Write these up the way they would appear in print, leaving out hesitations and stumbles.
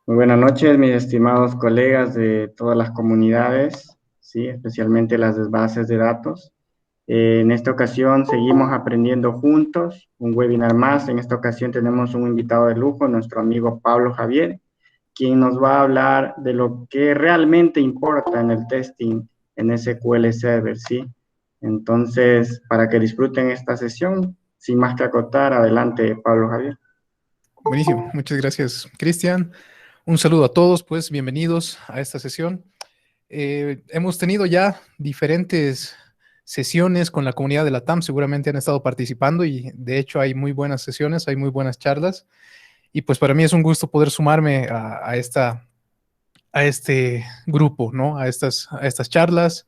Muy buenas noches, mis estimados colegas de todas las comunidades, ¿sí? Especialmente las de bases de datos. En esta ocasión seguimos aprendiendo juntos, un webinar más. En esta ocasión tenemos un invitado de lujo, nuestro amigo Pablo Javier, quien nos va a hablar de lo que realmente importa en el testing en SQL Server, ¿sí? Entonces, para que disfruten esta sesión, sin más que acotar, adelante, Pablo Javier. Buenísimo, muchas gracias, Cristian. Un saludo a todos, pues bienvenidos a esta sesión. Hemos tenido ya diferentes sesiones con la comunidad de la TAM, seguramente han estado participando y de hecho hay muy buenas sesiones, hay muy buenas charlas y pues para mí es un gusto poder sumarme a este grupo, ¿no? A estas charlas,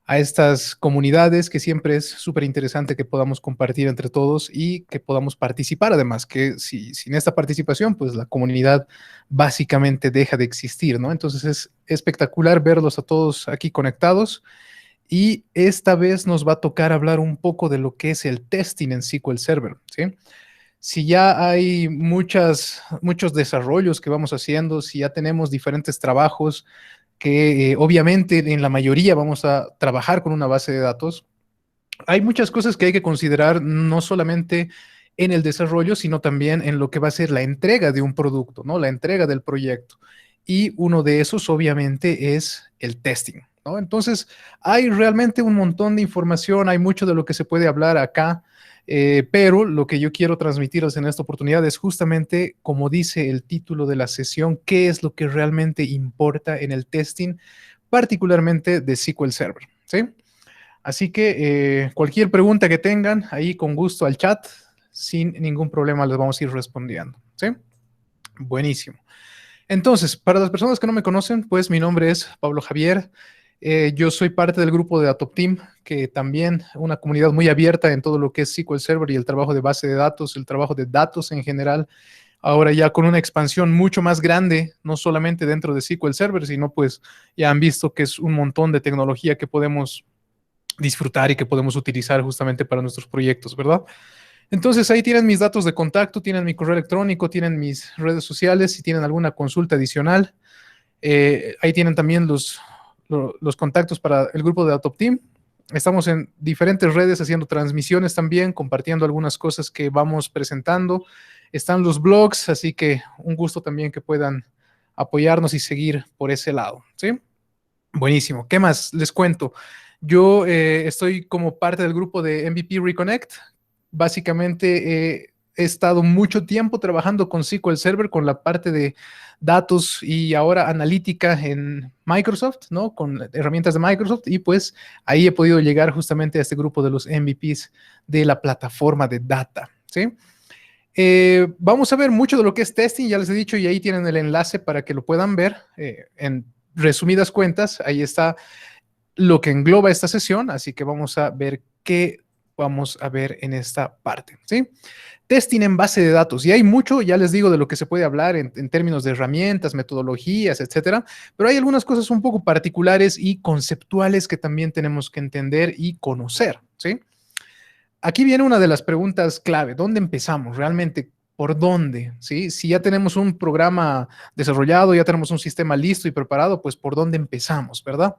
a estas comunidades que siempre es súper interesante que podamos compartir entre todos y que podamos participar. Además, que si, sin esta participación, pues la comunidad básicamente deja de existir, ¿no? Entonces es espectacular verlos a todos aquí conectados. Y esta vez nos va a tocar hablar un poco de lo que es el testing en SQL Server, ¿sí? Si ya hay muchos desarrollos que vamos haciendo, si ya tenemos diferentes trabajos que obviamente en la mayoría vamos a trabajar con una base de datos, hay muchas cosas que hay que considerar no solamente en el desarrollo, sino también en lo que va a ser la entrega de un producto, ¿no? La entrega del proyecto. Y uno de esos obviamente es el testing, ¿no? Entonces, hay realmente un montón de información, hay mucho de lo que se puede hablar acá, pero lo que yo quiero transmitiros en esta oportunidad es justamente, como dice el título de la sesión, qué es lo que realmente importa en el testing, particularmente de SQL Server, ¿sí? Así que cualquier pregunta que tengan, ahí con gusto al chat, sin ningún problema les vamos a ir respondiendo, ¿sí? Buenísimo. Entonces, para las personas que no me conocen, pues mi nombre es Pablo Javier. Yo soy parte del grupo de Atop Team, que también una comunidad muy abierta en todo lo que es SQL Server y el trabajo de base de datos, el trabajo de datos en general. Ahora ya con una expansión mucho más grande, no solamente dentro de SQL Server, sino pues ya han visto que es un montón de tecnología que podemos disfrutar y que podemos utilizar justamente para nuestros proyectos, ¿verdad? Entonces ahí tienen mis datos de contacto, tienen mi correo electrónico, tienen mis redes sociales, si tienen alguna consulta adicional. Ahí tienen también los contactos para el grupo de Atop Team. Estamos en diferentes redes haciendo transmisiones también, compartiendo algunas cosas que vamos presentando. Están los blogs, así que un gusto también que puedan apoyarnos y seguir por ese lado, ¿sí? Buenísimo. ¿Qué más? Les cuento. Yo estoy como parte del grupo de MVP Reconnect. Básicamente he estado mucho tiempo trabajando con SQL Server, con la parte de datos y ahora analítica en Microsoft, ¿no? Con herramientas de Microsoft y pues ahí he podido llegar justamente a este grupo de los MVPs de la plataforma de data, ¿sí? Vamos a ver mucho de lo que es testing, ya les he dicho, y ahí tienen el enlace para que lo puedan ver. En resumidas cuentas, ahí está lo que engloba esta sesión, así que vamos a ver qué vamos a ver en esta parte, ¿sí? Testing en base de datos, y hay mucho, ya les digo, de lo que se puede hablar en términos de herramientas, metodologías, etcétera, pero hay algunas cosas un poco particulares y conceptuales que también tenemos que entender y conocer, ¿sí? Aquí viene una de las preguntas clave. ¿Dónde empezamos realmente? ¿Por dónde? ¿Sí? Si ya tenemos un programa desarrollado, ya tenemos un sistema listo y preparado, pues ¿por dónde empezamos, verdad?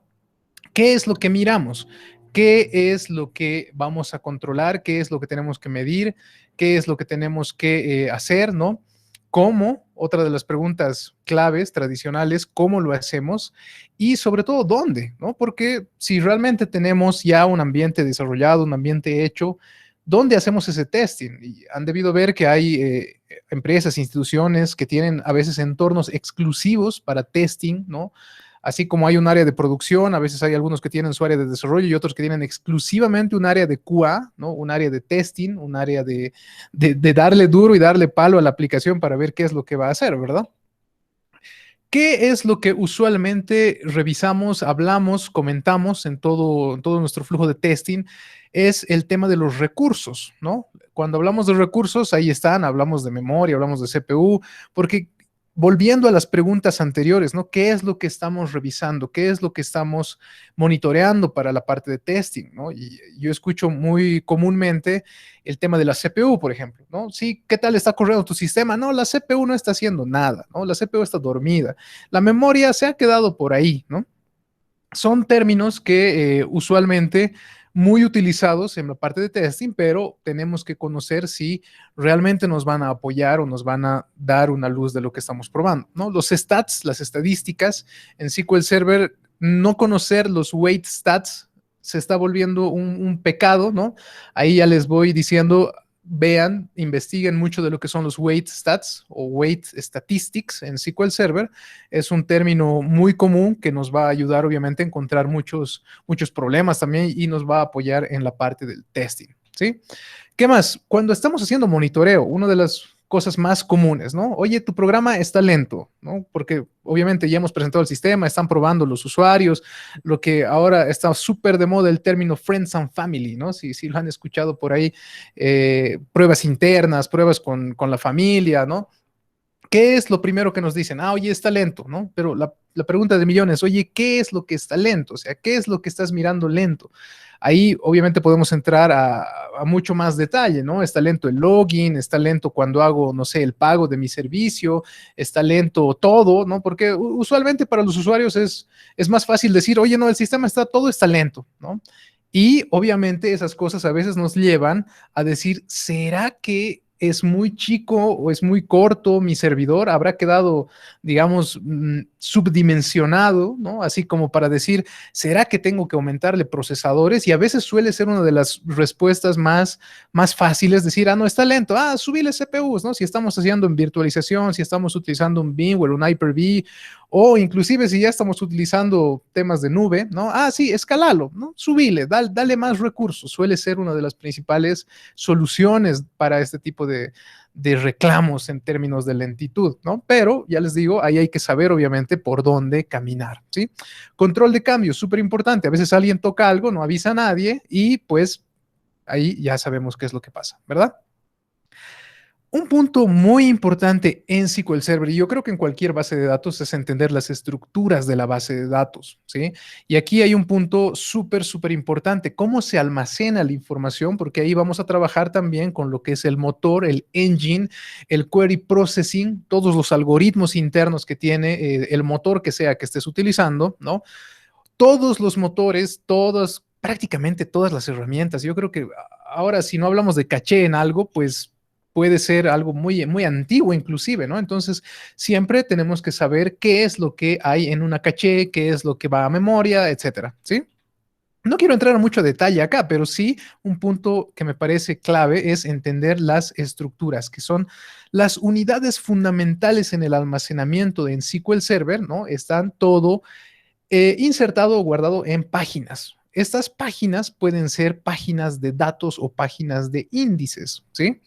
¿Qué es lo que miramos? ¿Qué es lo que vamos a controlar? ¿Qué es lo que tenemos que medir? ¿Qué es lo que tenemos que hacer? ¿No? ¿Cómo? Otra de las preguntas claves tradicionales, ¿cómo lo hacemos? Y sobre todo, ¿dónde? ¿No? Porque si realmente tenemos ya un ambiente desarrollado, un ambiente hecho, ¿dónde hacemos ese testing? Y han debido ver que hay empresas, instituciones que tienen a veces entornos exclusivos para testing, ¿no? Así como hay un área de producción, a veces hay algunos que tienen su área de desarrollo y otros que tienen exclusivamente un área de QA, ¿no? Un área de testing, un área de darle duro y darle palo a la aplicación para ver qué es lo que va a hacer, ¿verdad? ¿Qué es lo que usualmente revisamos, hablamos, comentamos en todo nuestro flujo de testing? Es el tema de los recursos, ¿no? Cuando hablamos de recursos, ahí están, hablamos de memoria, hablamos de CPU, porque volviendo a las preguntas anteriores, ¿no? ¿Qué es lo que estamos revisando? ¿Qué es lo que estamos monitoreando para la parte de testing, ¿no? Y yo escucho muy comúnmente el tema de la CPU, por ejemplo, ¿no? Sí, ¿qué tal está corriendo tu sistema? No, la CPU no está haciendo nada, ¿no? La CPU está dormida. La memoria se ha quedado por ahí, ¿no? Son términos que usualmente muy utilizados en la parte de testing, pero tenemos que conocer si realmente nos van a apoyar o nos van a dar una luz de lo que estamos probando, ¿no? Los stats, las estadísticas en SQL Server, no conocer los weight stats se está volviendo un pecado, ¿no? Ahí ya les voy diciendo, vean, investiguen mucho de lo que son los weight stats o weight statistics en SQL Server. Es un término muy común que nos va a ayudar obviamente a encontrar muchos problemas también y nos va a apoyar en la parte del testing, ¿sí? ¿Qué más? Cuando estamos haciendo monitoreo, una de las cosas más comunes, ¿no? Oye, tu programa está lento, ¿no? Porque obviamente ya hemos presentado el sistema, están probando los usuarios, lo que ahora está súper de moda el término Friends and Family, ¿no? Si lo han escuchado por ahí, pruebas internas, pruebas con la familia, ¿no? ¿Qué es lo primero que nos dicen? Ah, oye, está lento, ¿no? Pero la pregunta de millones, oye, ¿qué es lo que está lento? O sea, ¿qué es lo que estás mirando lento? Ahí obviamente podemos entrar a mucho más detalle, ¿no? Está lento el login, está lento cuando hago, no sé, el pago de mi servicio, está lento todo, ¿no? Porque usualmente para los usuarios es más fácil decir, oye, no, el sistema todo está lento, ¿no? Y obviamente esas cosas a veces nos llevan a decir, ¿será que es muy chico o es muy corto mi servidor? ¿Habrá quedado, digamos, subdimensionado, ¿no? Así como para decir, ¿será que tengo que aumentarle procesadores? Y a veces suele ser una de las respuestas más fáciles, decir, ah, no, está lento, ah, subile CPUs, ¿no? Si estamos haciendo en virtualización, si estamos utilizando un VMware, un Hyper-V, o inclusive si ya estamos utilizando temas de nube, ¿no? Ah, sí, escalalo, ¿no? Subile, dale más recursos. Suele ser una de las principales soluciones para este tipo de reclamos en términos de lentitud, ¿no? Pero ya les digo, ahí hay que saber obviamente por dónde caminar, ¿sí? Control de cambios, súper importante. A veces alguien toca algo, no avisa a nadie y pues ahí ya sabemos qué es lo que pasa, ¿verdad? Un punto muy importante en SQL Server, y yo creo que en cualquier base de datos, es entender las estructuras de la base de datos, ¿sí? Y aquí hay un punto súper importante, cómo se almacena la información, porque ahí vamos a trabajar también con lo que es el motor, el engine, el query processing, todos los algoritmos internos que tiene el motor que sea que estés utilizando, ¿no? Todos los motores, prácticamente todas las herramientas. Yo creo que ahora, si no hablamos de caché en algo, pues puede ser algo muy antiguo inclusive, ¿no? Entonces, siempre tenemos que saber qué es lo que hay en una caché, qué es lo que va a memoria, etcétera, ¿sí? No quiero entrar en mucho detalle acá, pero sí un punto que me parece clave es entender las estructuras, que son las unidades fundamentales en el almacenamiento en SQL Server, ¿no? Están todo insertado o guardado en páginas. Estas páginas pueden ser páginas de datos o páginas de índices, ¿sí?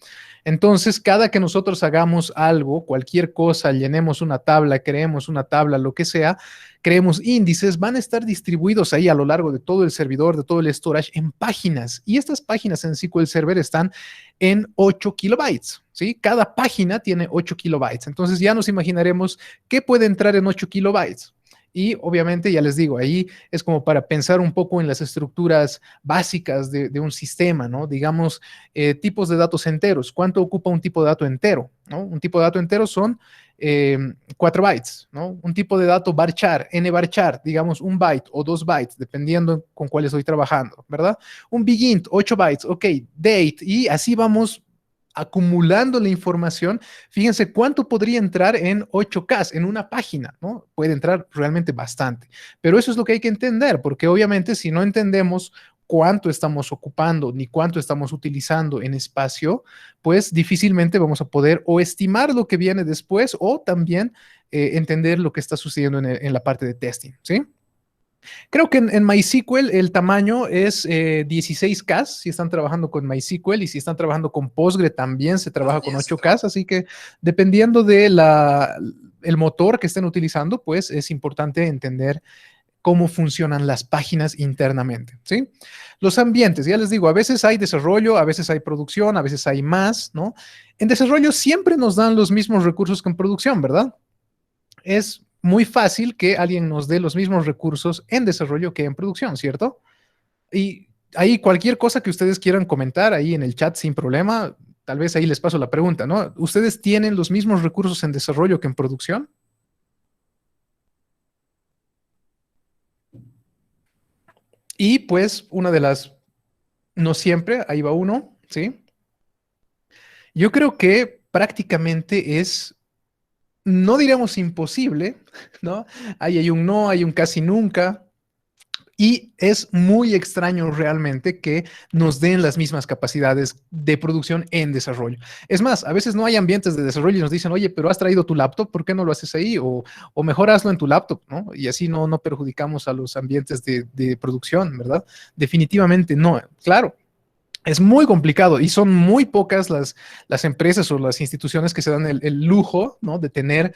Entonces, cada que nosotros hagamos algo, cualquier cosa, llenemos una tabla, creemos una tabla, lo que sea, creemos índices, van a estar distribuidos ahí a lo largo de todo el servidor, de todo el storage, en páginas. Y estas páginas en SQL Server están en 8 kilobytes, ¿sí? Cada página tiene 8 kilobytes. Entonces, ya nos imaginaremos qué puede entrar en 8 kilobytes. Y obviamente, ya les digo, ahí es como para pensar un poco en las estructuras básicas de un sistema, ¿no? Digamos, tipos de datos enteros. ¿Cuánto ocupa un tipo de dato entero? ¿No? Un tipo de dato entero son 4 bytes, ¿no? Un tipo de dato varchar, nvarchar, digamos 1 byte o 2 bytes, dependiendo con cuál estoy trabajando, ¿verdad? Un bigint, 8 bytes, ok, date, y así vamos acumulando la información. Fíjense cuánto podría entrar en 8K en una página, ¿no? Puede entrar realmente bastante, pero eso es lo que hay que entender, porque obviamente si no entendemos cuánto estamos ocupando ni cuánto estamos utilizando en espacio, pues difícilmente vamos a poder o estimar lo que viene después o también entender lo que está sucediendo en la parte de testing, ¿sí? Creo que en MySQL el tamaño es 16K si están trabajando con MySQL, y si están trabajando con Postgre también se trabaja con 8K, así que dependiendo de el motor que estén utilizando, pues es importante entender cómo funcionan las páginas internamente, ¿sí? Los ambientes, ya les digo, a veces hay desarrollo, a veces hay producción, a veces hay más, ¿no? En desarrollo siempre nos dan los mismos recursos que en producción, ¿verdad? es muy fácil que alguien nos dé los mismos recursos en desarrollo que en producción, ¿cierto? Y ahí cualquier cosa que ustedes quieran comentar ahí en el chat sin problema, tal vez ahí les paso la pregunta, ¿no? ¿Ustedes tienen los mismos recursos en desarrollo que en producción? Y pues una de las, no siempre, ahí va uno, ¿sí? Yo creo que prácticamente es, no diremos imposible, ¿no? Ahí hay un no, hay un casi nunca, y es muy extraño realmente que nos den las mismas capacidades de producción en desarrollo. Es más, a veces no hay ambientes de desarrollo y nos dicen, oye, pero has traído tu laptop, ¿por qué no lo haces ahí? O mejor hazlo en tu laptop, ¿no? Y así no perjudicamos a los ambientes de producción, ¿verdad? Definitivamente no. Claro, es muy complicado y son muy pocas las empresas o las instituciones que se dan el lujo, ¿no? De tener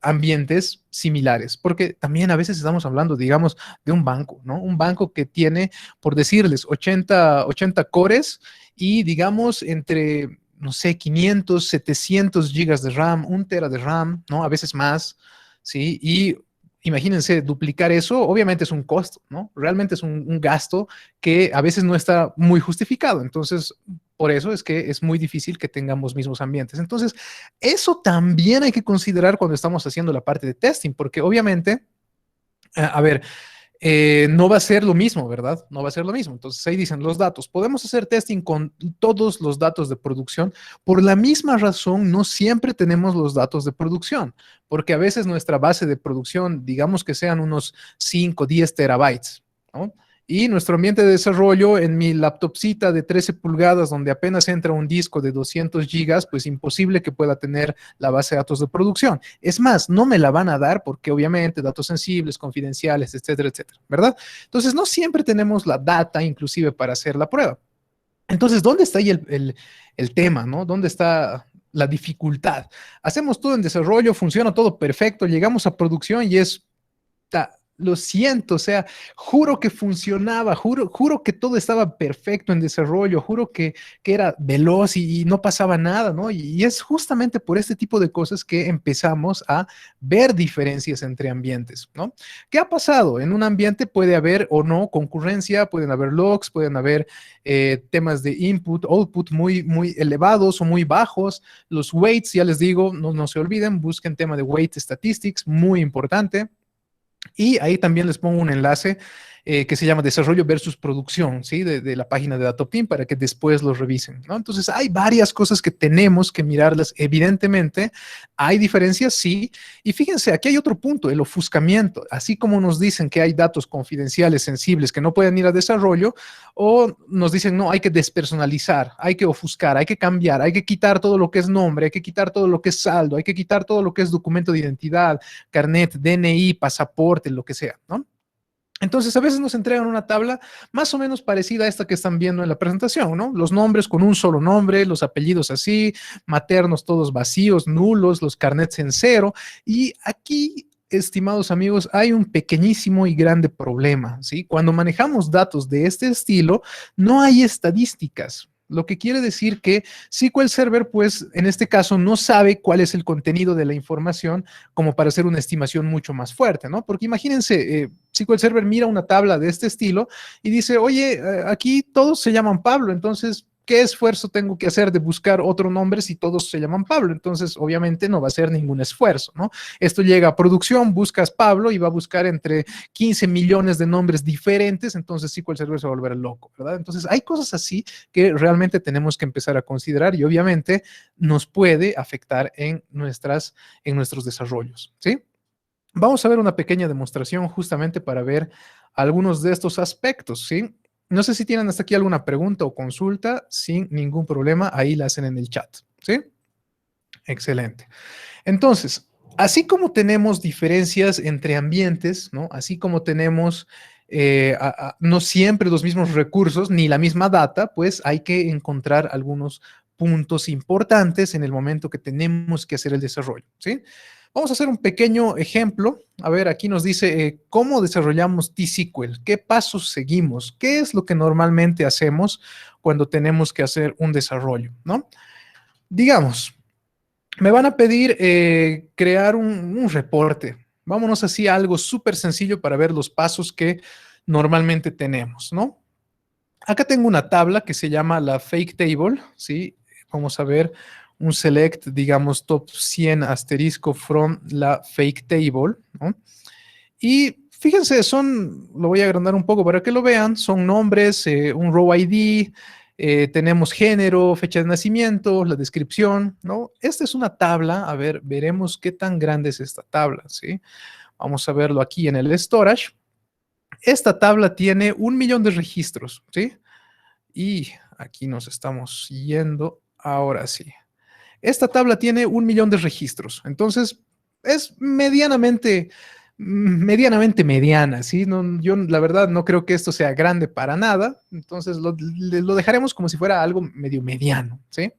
ambientes similares, porque también a veces estamos hablando, digamos, de un banco, ¿no? Un banco que tiene, por decirles, 80 cores y, digamos, entre, no sé, 500, 700 gigas de RAM, 1 tera de RAM, ¿no? A veces más, ¿sí? Y imagínense, duplicar eso, obviamente es un costo, ¿no? Realmente es un gasto que a veces no está muy justificado. Entonces, por eso es que es muy difícil que tengamos mismos ambientes. Entonces, eso también hay que considerar cuando estamos haciendo la parte de testing, porque obviamente, a ver, no va a ser lo mismo, ¿verdad? No va a ser lo mismo. Entonces ahí dicen los datos. Podemos hacer testing con todos los datos de producción. Por la misma razón, no siempre tenemos los datos de producción, porque a veces nuestra base de producción, digamos que sean unos 5, 10 terabytes, ¿no? Y nuestro ambiente de desarrollo en mi laptopcita de 13 pulgadas, donde apenas entra un disco de 200 gigas, pues imposible que pueda tener la base de datos de producción. Es más, no me la van a dar porque obviamente datos sensibles, confidenciales, etcétera, etcétera, ¿verdad? Entonces, no siempre tenemos la data inclusive para hacer la prueba. Entonces, ¿dónde está ahí el tema, no? ¿Dónde está la dificultad? Hacemos todo en desarrollo, funciona todo perfecto, llegamos a producción y es lo siento, o sea, juro que funcionaba, juro que todo estaba perfecto en desarrollo, juro que era veloz y no pasaba nada, ¿no? Y es justamente por este tipo de cosas que empezamos a ver diferencias entre ambientes, ¿no? ¿Qué ha pasado? En un ambiente puede haber o no concurrencia, pueden haber logs, pueden haber temas de input, output muy elevados o muy bajos. Los weights, ya les digo, no se olviden, busquen tema de weight statistics, muy importante. Y ahí también les pongo un enlace que se llama Desarrollo versus Producción, ¿sí? De la página de DatoPin para que después los revisen, ¿no? Entonces, hay varias cosas que tenemos que mirarlas. Evidentemente, hay diferencias, sí. Y fíjense, aquí hay otro punto, el ofuscamiento. Así como nos dicen que hay datos confidenciales, sensibles, que no pueden ir a desarrollo, o nos dicen, no, hay que despersonalizar, hay que ofuscar, hay que cambiar, hay que quitar todo lo que es nombre, hay que quitar todo lo que es saldo, hay que quitar todo lo que es documento de identidad, carnet, DNI, pasaporte, lo que sea, ¿no? Entonces, a veces nos entregan una tabla más o menos parecida a esta que están viendo en la presentación, ¿no? Los nombres con un solo nombre, los apellidos así, maternos todos vacíos, nulos, los carnets en cero. Y aquí, estimados amigos, hay un pequeñísimo y grande problema, ¿sí? Cuando manejamos datos de este estilo, no hay estadísticas. Lo que quiere decir que SQL Server, pues en este caso, no sabe cuál es el contenido de la información como para hacer una estimación mucho más fuerte, ¿no? Porque imagínense, SQL Server mira una tabla de este estilo y dice, oye, aquí todos se llaman Pablo, entonces, ¿qué esfuerzo tengo que hacer de buscar otro nombre si todos se llaman Pablo? Entonces, obviamente no va a ser ningún esfuerzo, ¿no? Esto llega a producción, buscas Pablo y va a buscar entre 15 millones de nombres diferentes, entonces SQL Server se va a volver loco, ¿verdad? Entonces, hay cosas así que realmente tenemos que empezar a considerar y obviamente nos puede afectar en nuestros desarrollos, ¿sí? Vamos a ver una pequeña demostración justamente para ver algunos de estos aspectos, ¿sí? No sé si tienen hasta aquí alguna pregunta o consulta, sin ningún problema, ahí la hacen en el chat, ¿sí? Excelente. Entonces, así como tenemos diferencias entre ambientes, ¿no? Así como tenemos no siempre los mismos recursos ni la misma data, pues hay que encontrar algunos puntos importantes en el momento que tenemos que hacer el desarrollo, ¿sí? Vamos a hacer un pequeño ejemplo. A ver, aquí nos dice cómo desarrollamos T-SQL, qué pasos seguimos, qué es lo que normalmente hacemos cuando tenemos que hacer un desarrollo, ¿no? Digamos, Me van a pedir crear un reporte. Vámonos así a algo súper sencillo para ver los pasos que normalmente tenemos, ¿no? Acá tengo una tabla que se llama la Fake Table, ¿sí? Vamos a ver un select, digamos, top 100 asterisco from la Fake Table, ¿no? Y fíjense, lo voy a agrandar un poco para que lo vean, son nombres, un row ID, tenemos género, fecha de nacimiento, la descripción, ¿no? Esta es una tabla, a ver, veremos qué tan grande es esta tabla, ¿sí? Vamos a verlo aquí en el storage. Esta tabla tiene 1 millón de registros, ¿sí? Y aquí nos estamos yendo, ahora sí. Esta tabla tiene 1 millón de registros, entonces es medianamente mediana, ¿sí? No, yo la verdad no creo que esto sea grande para nada, entonces lo dejaremos como si fuera algo medio mediano, ¿sí?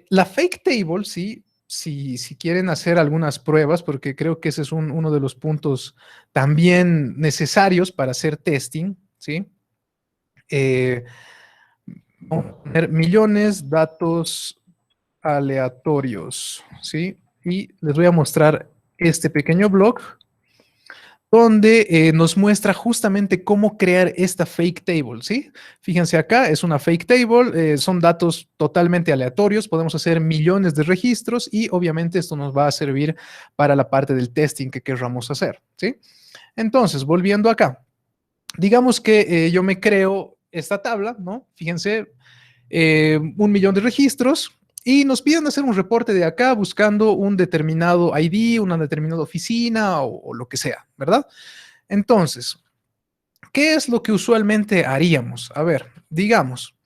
La fake table, sí, si quieren hacer algunas pruebas, porque creo que ese es uno de los puntos también necesarios para hacer testing, ¿sí? Eh, Vamos a poner millones datos aleatorios, ¿sí? Y les voy a mostrar este pequeño blog donde nos muestra justamente cómo crear esta fake table, ¿sí? Fíjense acá, es una fake table, son datos totalmente aleatorios, podemos hacer millones de registros y obviamente esto nos va a servir para la parte del testing que querramos hacer, ¿sí? Entonces, volviendo acá, digamos que yo me creo esta tabla, ¿no? Fíjense, 1 millón de registros y nos piden hacer un reporte de acá buscando un determinado ID, una determinada oficina o lo que sea, ¿verdad? Entonces, ¿qué es lo que usualmente haríamos? A ver, digamos,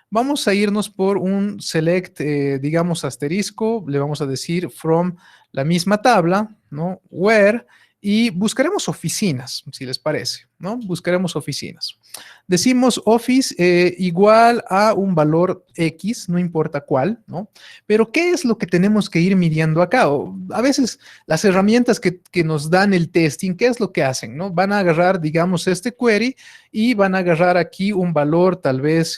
vamos a irnos por un select, digamos, asterisco, le vamos a decir from la misma tabla, ¿no? Where, y buscaremos oficinas, si les parece, ¿no? Buscaremos oficinas. Decimos office igual a un valor X, no importa cuál, ¿no? Pero ¿qué es lo que tenemos que ir midiendo acá? A veces las herramientas que nos dan el testing, ¿qué es lo que hacen, no? Van a agarrar, digamos, este query y van a agarrar aquí un valor tal vez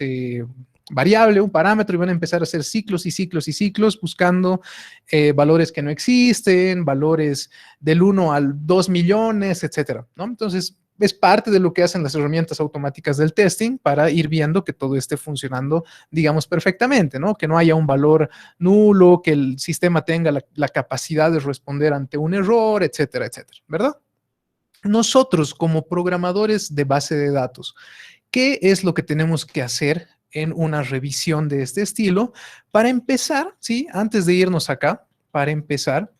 variable, un parámetro, y van a empezar a hacer ciclos y ciclos y ciclos buscando valores que no existen, valores del 1 al 2 millones, etcétera, ¿no? Entonces, es parte de lo que hacen las herramientas automáticas del testing para ir viendo que todo esté funcionando, digamos, perfectamente, ¿no? Que no haya un valor nulo, que el sistema tenga la capacidad de responder ante un error, etcétera, etcétera, ¿verdad? Nosotros como programadores de base de datos, ¿qué es lo que tenemos que hacer en una revisión de este estilo? Para empezar, ¿sí? Antes de irnos acá, para empezar,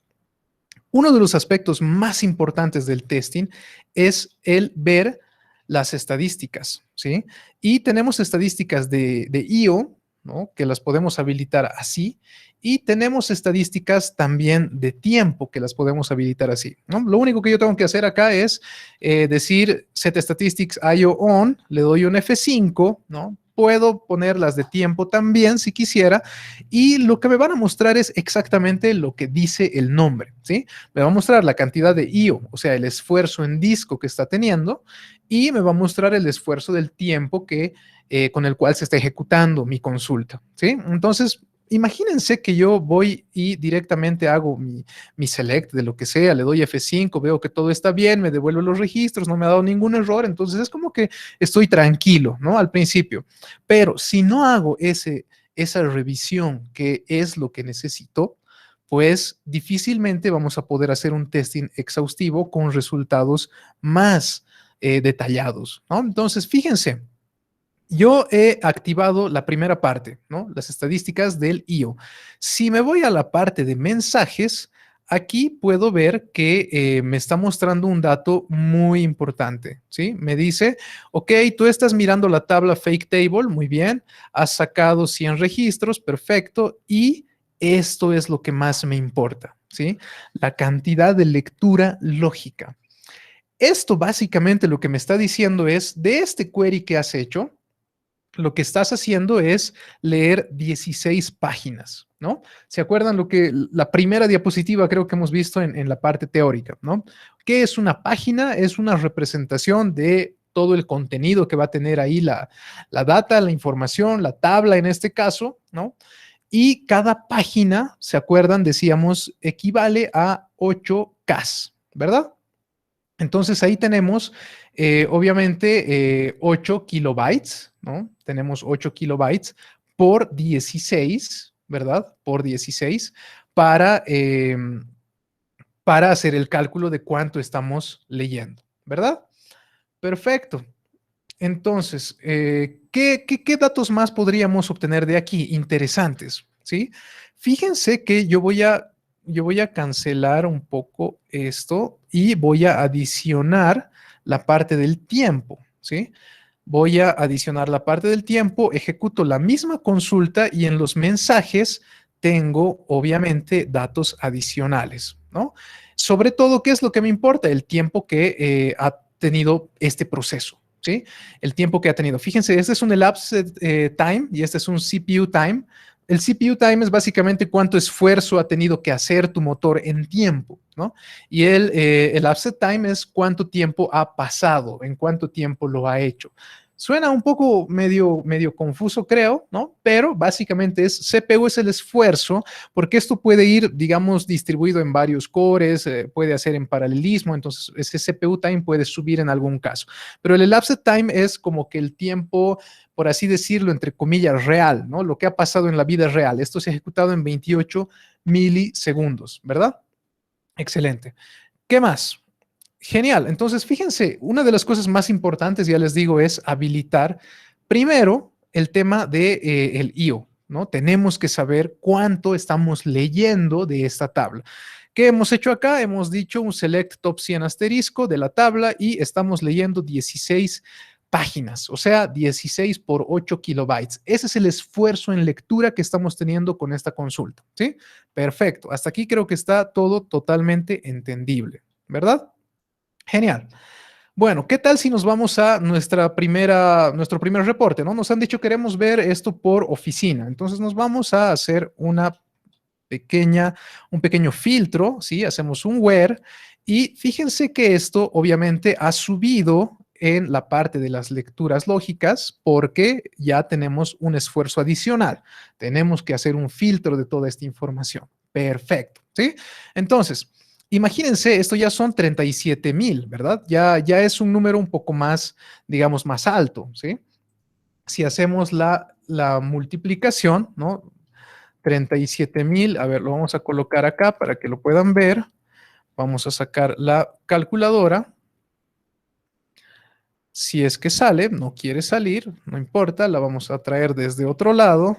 uno de los aspectos más importantes del testing es el ver las estadísticas, ¿sí? Y tenemos estadísticas de IO, ¿no? Que las podemos habilitar así, y tenemos estadísticas también de tiempo que las podemos habilitar así, ¿no? Lo único que yo tengo que hacer acá es decir set statistics IO on, le doy un F5, ¿no? Puedo ponerlas de tiempo también si quisiera, y lo que me van a mostrar es exactamente lo que dice el nombre, ¿sí? Me va a mostrar la cantidad de IO, o sea, el esfuerzo en disco que está teniendo, y me va a mostrar el esfuerzo del tiempo con el cual se está ejecutando mi consulta, ¿sí? Entonces, imagínense que yo voy y directamente hago mi select de lo que sea, le doy F5, veo que todo está bien, me devuelve los registros, no me ha dado ningún error, entonces es como que estoy tranquilo, ¿no? Al principio. Pero si no hago esa revisión, que es lo que necesito, pues difícilmente vamos a poder hacer un testing exhaustivo con resultados más detallados, ¿no? Entonces, fíjense, yo he activado la primera parte, ¿no? Las estadísticas del IO. Si me voy a la parte de mensajes, aquí puedo ver que me está mostrando un dato muy importante, ¿sí? Me dice, ok, tú estás mirando la tabla Fake Table, muy bien, has sacado 100 registros, perfecto, y esto es lo que más me importa, ¿sí? La cantidad de lectura lógica. Esto básicamente lo que me está diciendo es, de este query que has hecho, lo que estás haciendo es leer 16 páginas, ¿no? ¿Se acuerdan lo que la primera diapositiva creo que hemos visto en la parte teórica, ¿no? ¿Qué es una página? Es una representación de todo el contenido que va a tener ahí la data, la información, la tabla en este caso, ¿no? Y cada página, ¿se acuerdan? Decíamos, equivale a 8K, ¿verdad? Entonces ahí tenemos, obviamente, 8 kilobytes, ¿no? Tenemos 8 kilobytes por 16, ¿verdad? Por 16 para, para hacer el cálculo de cuánto estamos leyendo, ¿verdad? Perfecto. Entonces, ¿qué datos más podríamos obtener de aquí? Interesantes, ¿sí? Fíjense que yo voy a cancelar un poco esto y voy a adicionar la parte del tiempo, ¿sí? Voy a adicionar la parte del tiempo, ejecuto la misma consulta y en los mensajes tengo, obviamente, datos adicionales, ¿no? Sobre todo, ¿qué es lo que me importa? El tiempo que ha tenido este proceso, ¿sí? El tiempo que ha tenido. Fíjense, este es un elapsed time y este es un CPU time. El CPU time es básicamente cuánto esfuerzo ha tenido que hacer tu motor en tiempo, ¿no? Y el elapsed time es cuánto tiempo ha pasado, en cuánto tiempo lo ha hecho. Suena un poco medio confuso, creo, ¿no? Pero básicamente es CPU es el esfuerzo, porque esto puede ir, digamos, distribuido en varios cores, puede hacer en paralelismo, entonces ese CPU time puede subir en algún caso. Pero el elapsed time es como que el tiempo, por así decirlo, entre comillas, real, ¿no? Lo que ha pasado en la vida real. Esto se ha ejecutado en 28 milisegundos, ¿verdad? Excelente. ¿Qué más? Genial. Entonces, fíjense, una de las cosas más importantes, ya les digo, es habilitar primero el tema de, el IO, ¿no? Tenemos que saber cuánto estamos leyendo de esta tabla. ¿Qué hemos hecho acá? Hemos dicho un select top 100 asterisco de la tabla y estamos leyendo 16 páginas, o sea, 16 por 8 kilobytes. Ese es el esfuerzo en lectura que estamos teniendo con esta consulta, ¿sí? Perfecto. Hasta aquí creo que está todo totalmente entendible, ¿verdad? Genial. Bueno, ¿qué tal si nos vamos a nuestro primer reporte, ¿no? Nos han dicho queremos ver esto por oficina. Entonces nos vamos a hacer un pequeño filtro, ¿sí? Hacemos un where y fíjense que esto obviamente ha subido en la parte de las lecturas lógicas porque ya tenemos un esfuerzo adicional. Tenemos que hacer un filtro de toda esta información. Perfecto, ¿sí? Entonces, imagínense, esto ya son 37,000, ¿verdad? Ya es un número un poco más, digamos, más alto, ¿sí? Si hacemos la multiplicación, ¿no? 37,000, a ver, lo vamos a colocar acá para que lo puedan ver. Vamos a sacar la calculadora. Si es que sale, no quiere salir, no importa, la vamos a traer desde otro lado.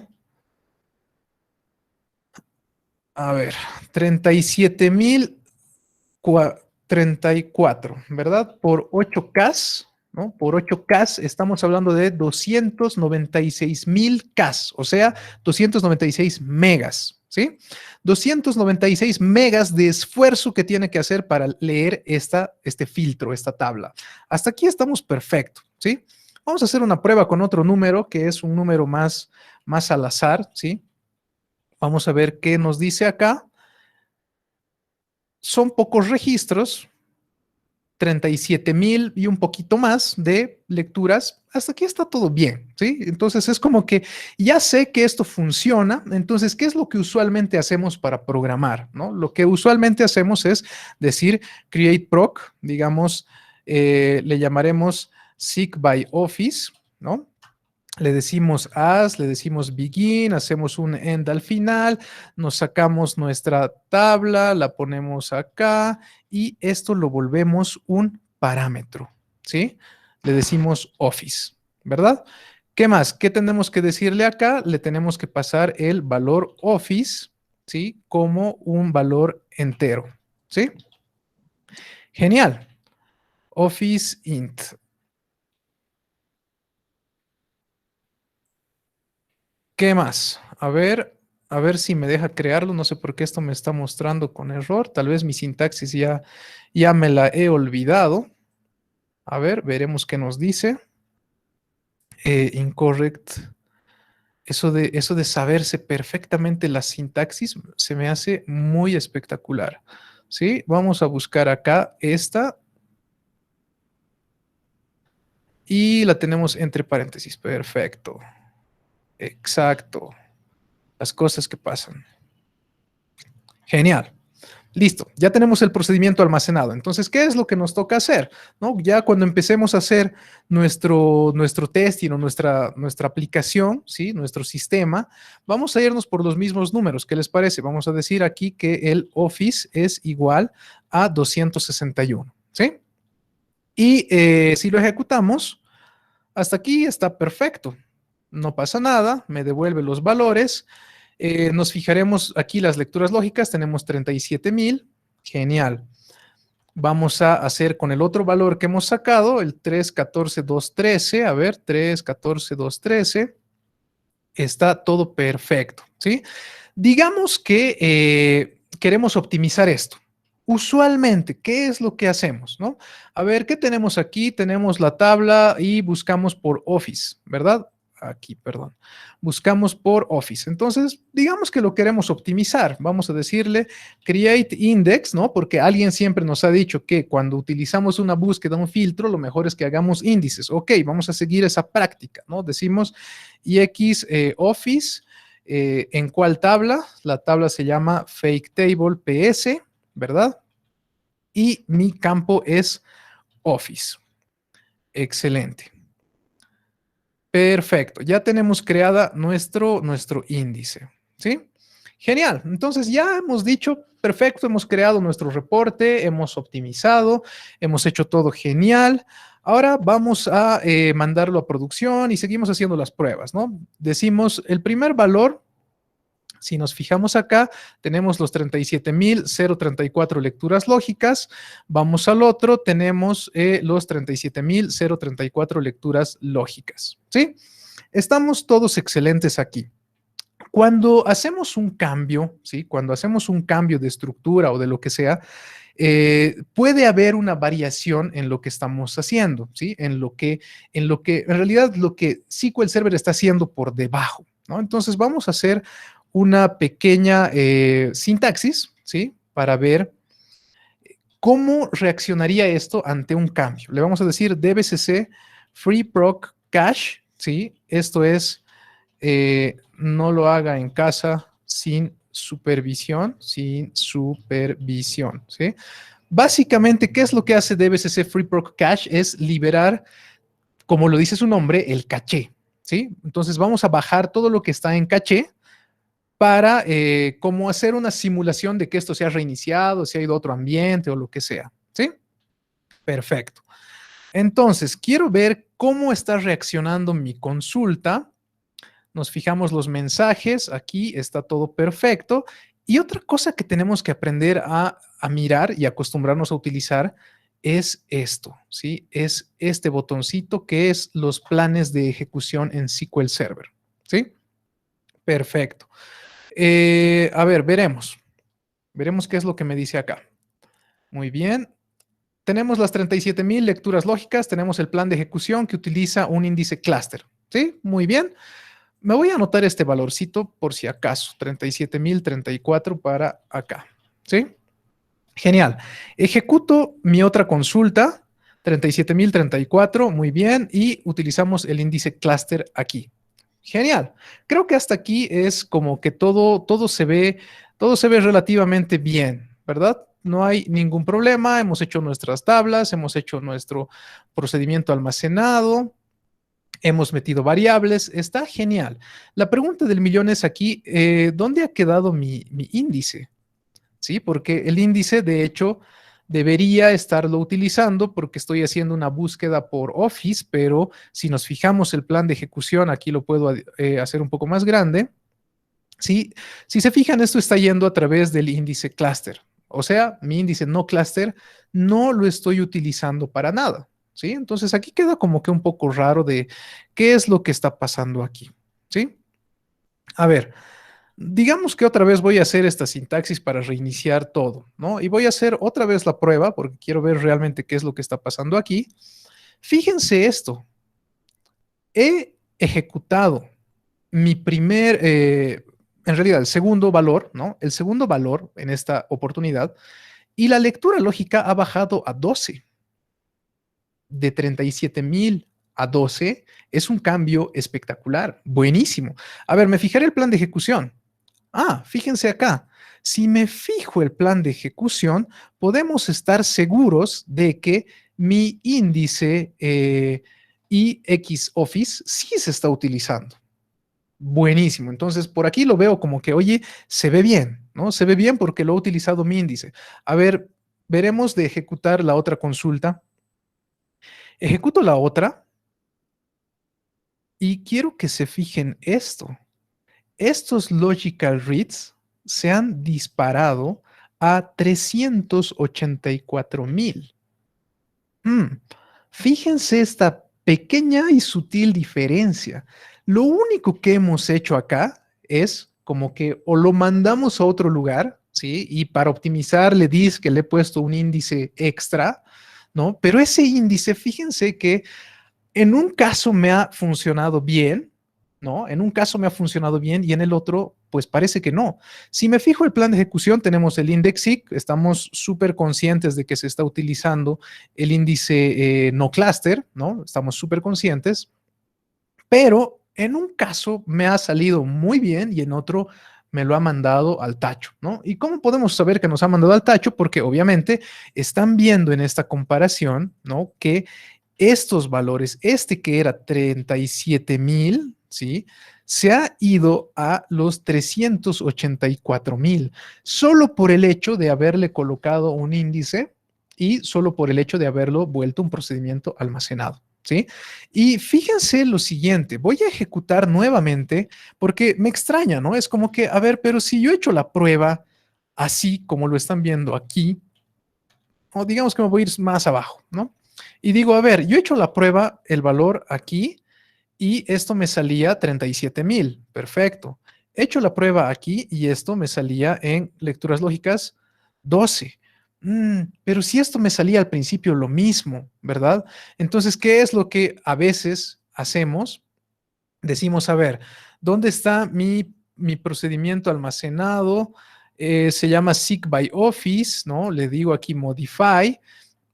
A ver, 37,034, ¿verdad? Por 8K, ¿no? Por 8K estamos hablando de 296,000K, o sea, 296 megas, ¿sí? 296 megas de esfuerzo que tiene que hacer para leer este filtro, esta tabla. Hasta aquí estamos perfecto, ¿sí? Vamos a hacer una prueba con otro número, que es un número más al azar, ¿sí? Vamos a ver qué nos dice acá. Son pocos registros, 37,000 y un poquito más de lecturas. Hasta aquí está todo bien, ¿sí? Entonces es como que ya sé que esto funciona. Entonces, ¿qué es lo que usualmente hacemos para programar, ¿no? Lo que usualmente hacemos es decir create proc, digamos, le llamaremos seek by office, ¿no? Le decimos as, le decimos begin, hacemos un end al final, nos sacamos nuestra tabla, la ponemos acá y esto lo volvemos un parámetro, ¿sí? Le decimos office, ¿verdad? ¿Qué más? ¿Qué tenemos que decirle acá? Le tenemos que pasar el valor office, ¿sí? Como un valor entero, ¿sí? Genial. Office int. ¿Qué más? A ver si me deja crearlo. No sé por qué esto me está mostrando con error. Tal vez mi sintaxis ya me la he olvidado. A ver, veremos qué nos dice. Incorrect. Eso de saberse perfectamente la sintaxis se me hace muy espectacular. ¿Sí? Vamos a buscar acá esta. Y la tenemos entre paréntesis. Perfecto. Exacto. Las cosas que pasan. Genial. Listo, ya tenemos el procedimiento almacenado. Entonces, ¿qué es lo que nos toca hacer? ¿No? Ya cuando empecemos a hacer nuestro testing o nuestra aplicación, ¿sí? Nuestro sistema, vamos a irnos por los mismos números. ¿Qué les parece? Vamos a decir aquí que el Office es igual a 261, ¿sí? Y si lo ejecutamos, hasta aquí está perfecto. No pasa nada, me devuelve los valores. Nos fijaremos aquí las lecturas lógicas, tenemos 37,000, genial. Vamos a hacer con el otro valor que hemos sacado, el 314,213, a ver, 314,213, está todo perfecto, ¿sí? Digamos que queremos optimizar esto. Usualmente, ¿qué es lo que hacemos, no? A ver, ¿qué tenemos aquí? Tenemos la tabla y buscamos por Office, ¿verdad? Aquí, perdón. Buscamos por Office. Entonces, digamos que lo queremos optimizar. Vamos a decirle create index, ¿no? Porque alguien siempre nos ha dicho que cuando utilizamos una búsqueda, un filtro, lo mejor es que hagamos índices. Ok, vamos a seguir esa práctica, ¿no? Decimos ix Office, ¿en cuál tabla? La tabla se llama fake table PS, ¿verdad? Y mi campo es Office. Excelente. Perfecto, ya tenemos creada nuestro índice, ¿sí? Genial, entonces ya hemos dicho, perfecto, hemos creado nuestro reporte, hemos optimizado, hemos hecho todo genial. Ahora vamos a mandarlo a producción y seguimos haciendo las pruebas, ¿no? Decimos el primer valor. Si nos fijamos acá, tenemos los 37,034 lecturas lógicas. Vamos al otro, tenemos los 37,034 lecturas lógicas. ¿Sí? Estamos todos excelentes aquí. Cuando hacemos un cambio, ¿sí? Cuando hacemos un cambio de estructura o de lo que sea, puede haber una variación en lo que estamos haciendo, ¿sí? En realidad lo que SQL Server está haciendo por debajo, ¿no? Entonces vamos a hacer una pequeña sintaxis, ¿sí? Para ver cómo reaccionaría esto ante un cambio. Le vamos a decir dbcc free proc cache, ¿sí? Esto es, no lo haga en casa sin supervisión, ¿sí? Básicamente, ¿qué es lo que hace dbcc free proc cache? Es liberar, como lo dice su nombre, el caché, ¿sí? Entonces vamos a bajar todo lo que está en caché para como hacer una simulación de que esto se ha reiniciado, se ha ido a otro ambiente o lo que sea, ¿sí? Perfecto. Entonces, quiero ver cómo está reaccionando mi consulta. Nos fijamos los mensajes, aquí está todo perfecto. Y otra cosa que tenemos que aprender a mirar y acostumbrarnos a utilizar es esto, ¿sí? Es este botoncito que es los planes de ejecución en SQL Server, ¿sí? Perfecto. A ver, veremos. Veremos qué es lo que me dice acá. Muy bien. Tenemos las 37,000 lecturas lógicas, tenemos el plan de ejecución que utiliza un índice clúster. ¿Sí? Muy bien. Me voy a anotar este valorcito por si acaso, 37,034 para acá. ¿Sí? Genial. Ejecuto mi otra consulta, 37,034, muy bien, y utilizamos el índice clúster aquí. Genial. Creo que hasta aquí es como que todo se ve relativamente bien, ¿verdad? No hay ningún problema, hemos hecho nuestras tablas, hemos hecho nuestro procedimiento almacenado, hemos metido variables, está genial. La pregunta del millón es aquí, ¿dónde ha quedado mi índice? ¿Sí? Porque el índice, de hecho, debería estarlo utilizando porque estoy haciendo una búsqueda por Office, pero si nos fijamos el plan de ejecución, aquí lo puedo hacer un poco más grande. ¿Sí? Si se fijan, esto está yendo a través del índice cluster. O sea, mi índice no cluster no lo estoy utilizando para nada. ¿Sí? Entonces aquí queda como que un poco raro de qué es lo que está pasando aquí. ¿Sí? A ver, digamos que otra vez voy a hacer esta sintaxis para reiniciar todo, ¿no? Y voy a hacer otra vez la prueba porque quiero ver realmente qué es lo que está pasando aquí. Fíjense esto. He ejecutado mi en realidad el segundo valor, ¿no? El segundo valor en esta oportunidad y la lectura lógica ha bajado a 12. De 37,000 a 12 es un cambio espectacular, buenísimo. A ver, me fijaré el plan de ejecución. Fíjense acá. Si me fijo el plan de ejecución, podemos estar seguros de que mi índice IX Office sí se está utilizando. Buenísimo. Entonces, por aquí lo veo como que, oye, se ve bien, ¿no? Se ve bien porque lo ha utilizado mi índice. A ver, veremos de ejecutar la otra consulta. Ejecuto la otra y quiero que se fijen esto. Estos logical reads se han disparado a 384,000. Fíjense esta pequeña y sutil diferencia. Lo único que hemos hecho acá es como que o lo mandamos a otro lugar, ¿sí? Y para optimizar le dice que le he puesto un índice extra, ¿no? Pero ese índice, fíjense que en un caso me ha funcionado bien, ¿no? En un caso me ha funcionado bien y en el otro, pues parece que no. Si me fijo el plan de ejecución, tenemos el IndexIC, estamos súper conscientes de que se está utilizando el índice no cluster, ¿no? Estamos súper conscientes, pero en un caso me ha salido muy bien y en otro me lo ha mandado al tacho, ¿no? ¿Y cómo podemos saber que nos ha mandado al tacho? Porque obviamente están viendo en esta comparación, ¿no? Que estos valores, este que era 37,000, ¿sí? Se ha ido a los 384,000, solo por el hecho de haberle colocado un índice y solo por el hecho de haberlo vuelto un procedimiento almacenado, ¿sí? Y fíjense lo siguiente, voy a ejecutar nuevamente porque me extraña, ¿no? Es como que, a ver, pero si yo he hecho la prueba así como lo están viendo aquí, o digamos que me voy a ir más abajo, ¿no? Y digo, a ver, yo he hecho la prueba, el valor aquí, y esto me salía 37,000. Perfecto. He hecho la prueba aquí y esto me salía en lecturas lógicas 12. Pero si esto me salía al principio lo mismo, ¿verdad? Entonces, ¿qué es lo que a veces hacemos? Decimos, a ver, ¿dónde está mi procedimiento almacenado? Se llama seek by office, ¿no? Le digo aquí modify.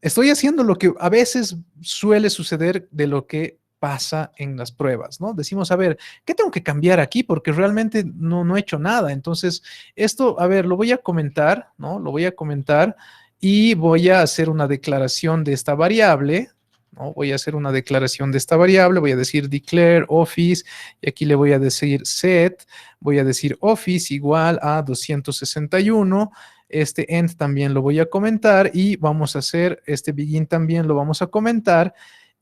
Estoy haciendo lo que a veces suele suceder de lo que pasa en las pruebas, ¿no? Decimos, a ver, ¿qué tengo que cambiar aquí? Porque realmente no he hecho nada. Entonces, esto, a ver, lo voy a comentar, ¿no? Lo voy a comentar y voy a hacer una declaración de esta variable, ¿no? Voy a hacer una declaración de esta variable, voy a decir declare office y aquí le voy a decir set, voy a decir office igual a 261. Este end también lo voy a comentar y vamos a hacer, este begin también lo vamos a comentar.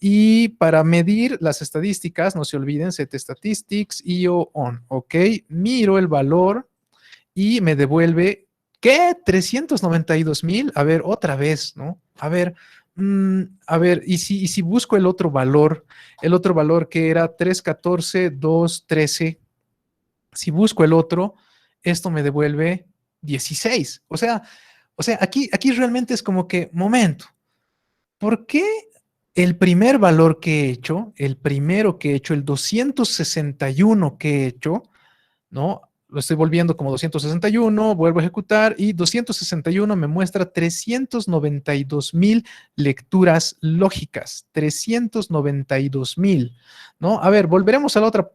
Y para medir las estadísticas, no se olviden, set statistics, io on, ¿ok? Miro el valor y me devuelve, ¿qué? 392,000. A ver, otra vez, ¿no? A ver, y si busco el otro valor que era 314,213, si busco el otro, esto me devuelve 16. O sea, aquí realmente es como que, momento, ¿por qué el primer valor que he hecho, el primero que he hecho, el 261 que he hecho, ¿no? Lo estoy volviendo como 261, vuelvo a ejecutar y 261 me muestra 392,000 lecturas lógicas, 392,000, ¿no? A ver, volveremos a la otra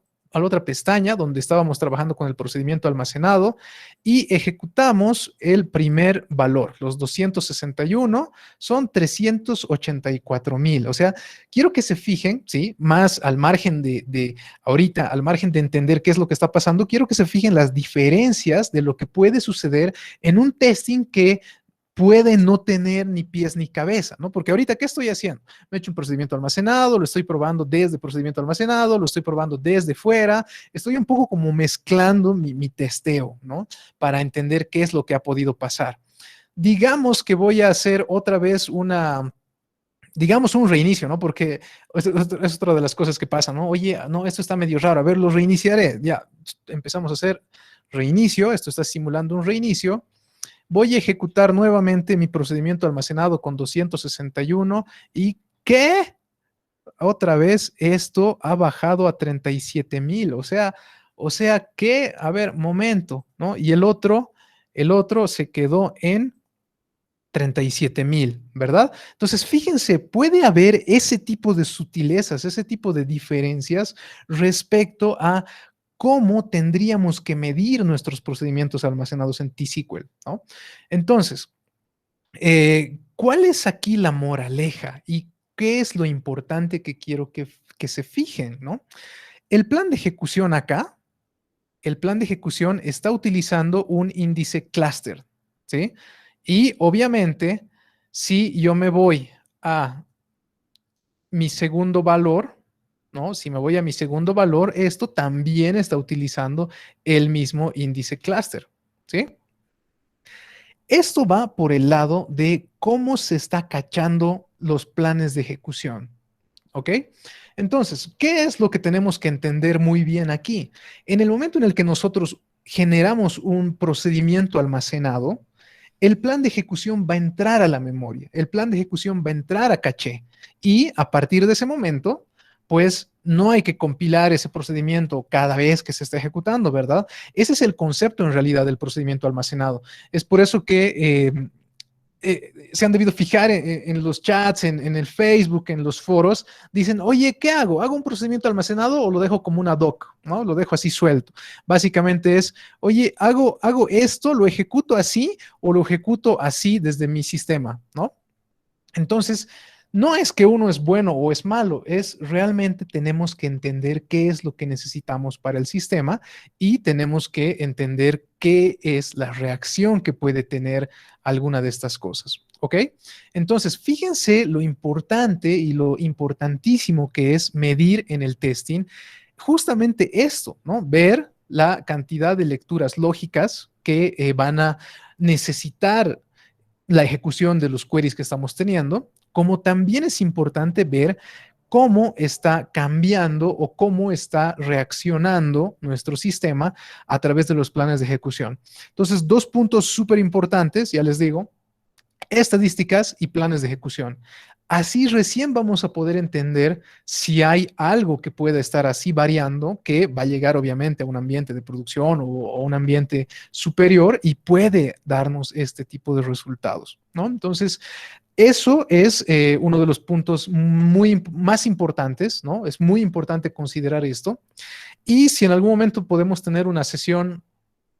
pestaña donde estábamos trabajando con el procedimiento almacenado y ejecutamos el primer valor. Los 261 son 384,000. O sea, quiero que se fijen, ¿sí? Más al margen de ahorita, al margen de entender qué es lo que está pasando, quiero que se fijen las diferencias de lo que puede suceder en un testing que puede no tener ni pies ni cabeza, ¿no? Porque ahorita, ¿qué estoy haciendo? Me he hecho un procedimiento almacenado, lo estoy probando desde procedimiento almacenado, lo estoy probando desde fuera, estoy un poco como mezclando mi testeo, ¿no? Para entender qué es lo que ha podido pasar. Digamos que voy a hacer otra vez digamos un reinicio, ¿no? Porque es otra de las cosas que pasa, ¿no? Oye, no, esto está medio raro, a ver, lo reiniciaré. Ya, empezamos a hacer reinicio, esto está simulando un reinicio. Voy a ejecutar nuevamente mi procedimiento almacenado con 261 y ¿qué? Otra vez esto ha bajado a 37,000, o sea que, a ver, momento, ¿no? Y el otro se quedó en 37,000, ¿verdad? Entonces, fíjense, puede haber ese tipo de sutilezas, ese tipo de diferencias respecto a cómo tendríamos que medir nuestros procedimientos almacenados en T-SQL, ¿no? Entonces, ¿cuál es aquí la moraleja y qué es lo importante que quiero que se fijen, ¿no? El plan de ejecución acá, el plan de ejecución está utilizando un índice cluster, ¿sí? Y obviamente, si yo me voy a mi segundo valor, ¿no? Si me voy a mi segundo valor, esto también está utilizando el mismo índice cluster, ¿sí? Esto va por el lado de cómo se está cachando los planes de ejecución, ¿ok? Entonces, ¿qué es lo que tenemos que entender muy bien aquí? En el momento en el que nosotros generamos un procedimiento almacenado, el plan de ejecución va a entrar a la memoria, el plan de ejecución va a entrar a caché y a partir de ese momento, pues no hay que compilar ese procedimiento cada vez que se está ejecutando, ¿verdad? Ese es el concepto en realidad del procedimiento almacenado. Es por eso que se han debido fijar en los chats, en el Facebook, en los foros, dicen, oye, ¿qué hago? ¿Hago un procedimiento almacenado o lo dejo como una doc? ¿No? Lo dejo así suelto. Básicamente es, oye, ¿hago esto, lo ejecuto así o lo ejecuto así desde mi sistema? ¿No? Entonces, no es que uno es bueno o es malo, es realmente tenemos que entender qué es lo que necesitamos para el sistema y tenemos que entender qué es la reacción que puede tener alguna de estas cosas. ¿Ok? Entonces, fíjense lo importante y lo importantísimo que es medir en el testing justamente esto, ¿no? Ver la cantidad de lecturas lógicas que van a necesitar la ejecución de los queries que estamos teniendo, como también es importante ver cómo está cambiando o cómo está reaccionando nuestro sistema a través de los planes de ejecución. Entonces, dos puntos súper importantes, ya les digo, estadísticas y planes de ejecución. Así recién vamos a poder entender si hay algo que pueda estar así variando, que va a llegar obviamente a un ambiente de producción o un ambiente superior y puede darnos este tipo de resultados, ¿no? Entonces, eso es uno de los puntos más importantes, ¿no? Es muy importante considerar esto. Y si en algún momento podemos tener una sesión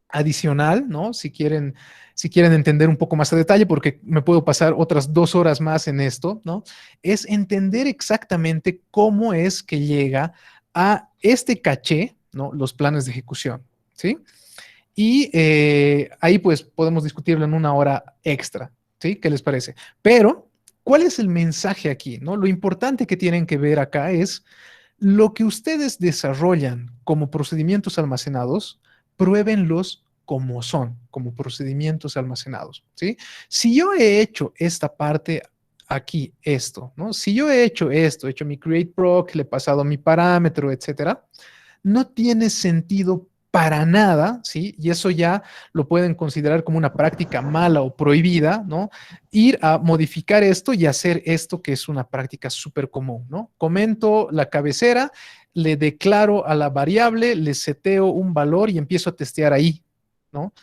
adicional, ¿no? Si quieren entender un poco más a detalle, porque me puedo pasar otras 2 horas más en esto, ¿no? Es entender exactamente cómo es que llega a este caché, ¿no? Los planes de ejecución, ¿sí? Y ahí pues podemos discutirlo en 1 hora extra, ¿sí? ¿Qué les parece? Pero, ¿cuál es el mensaje aquí, ¿no? Lo importante que tienen que ver acá es lo que ustedes desarrollan como procedimientos almacenados, pruébenlos como son, como procedimientos almacenados, ¿sí? Si yo he hecho esta parte aquí, esto, ¿no? Si yo he hecho esto, he hecho mi create proc, le he pasado mi parámetro, etcétera, no tiene sentido para nada, ¿sí? Y eso ya lo pueden considerar como una práctica mala o prohibida, ¿no? Ir a modificar esto y hacer esto que es una práctica súper común, ¿no? Comento la cabecera, le declaro a la variable, le seteo un valor y empiezo a testear ahí, ¿no?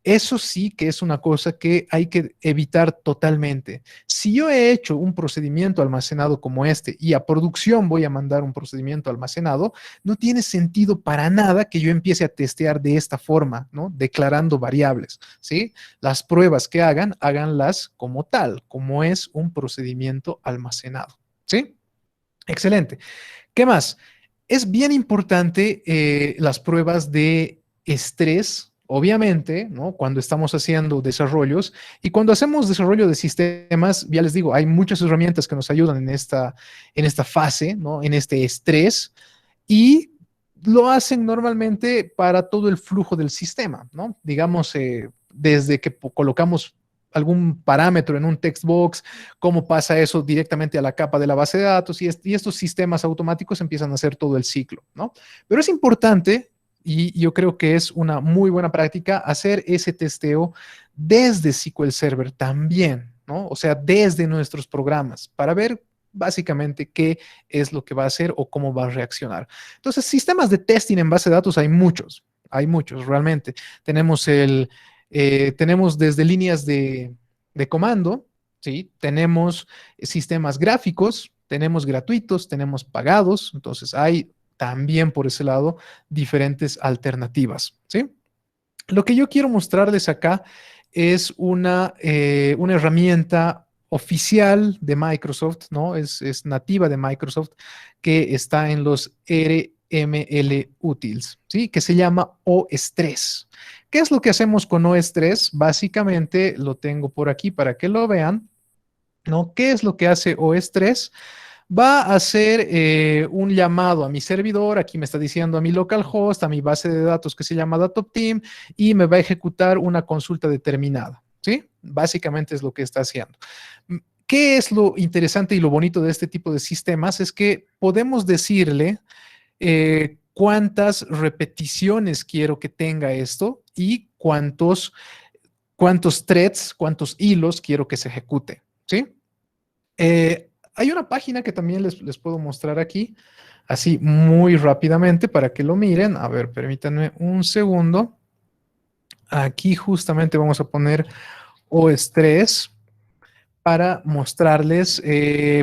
Eso sí que es una cosa que hay que evitar totalmente. Si yo he hecho un procedimiento almacenado como este y a producción voy a mandar un procedimiento almacenado, no tiene sentido para nada que yo empiece a testear de esta forma, ¿no? Declarando variables, ¿sí? Las pruebas que hagan, háganlas como tal, como es un procedimiento almacenado, ¿sí? Excelente. ¿Qué más? Es bien importante las pruebas de estrés, obviamente, ¿no? Cuando estamos haciendo desarrollos y cuando hacemos desarrollo de sistemas, ya les digo, hay muchas herramientas que nos ayudan en esta fase, ¿no? En este estrés y lo hacen normalmente para todo el flujo del sistema, ¿no? Digamos, desde que colocamos algún parámetro en un text box, cómo pasa eso directamente a la capa de la base de datos y estos sistemas automáticos empiezan a hacer todo el ciclo, ¿no? Pero es importante y yo creo que es una muy buena práctica hacer ese testeo desde SQL Server también, ¿no? O sea, desde nuestros programas para ver básicamente qué es lo que va a hacer o cómo va a reaccionar. Entonces, sistemas de testing en base de datos hay muchos realmente. Tenemos desde líneas de comando, ¿sí? Tenemos sistemas gráficos, tenemos gratuitos, tenemos pagados, entonces hay también por ese lado diferentes alternativas, ¿sí? Lo que yo quiero mostrarles acá es una herramienta oficial de Microsoft, ¿no? Es nativa de Microsoft, que está en los RML Utils, ¿sí? Que se llama OS3. ¿Qué es lo que hacemos con OS3? Básicamente lo tengo por aquí para que lo vean, ¿no? ¿Qué es lo que hace OS3? Va a hacer un llamado a mi servidor, aquí me está diciendo a mi localhost, a mi base de datos que se llama DataTeam, y me va a ejecutar una consulta determinada, ¿sí? Básicamente es lo que está haciendo. ¿Qué es lo interesante y lo bonito de este tipo de sistemas? Es que podemos decirle cuántas repeticiones quiero que tenga esto y cuántos threads, cuántos hilos quiero que se ejecute, ¿sí? Hay una página que también les puedo mostrar aquí, así muy rápidamente para que lo miren. A ver, permítanme un segundo. Aquí justamente vamos a poner OS3 para mostrarles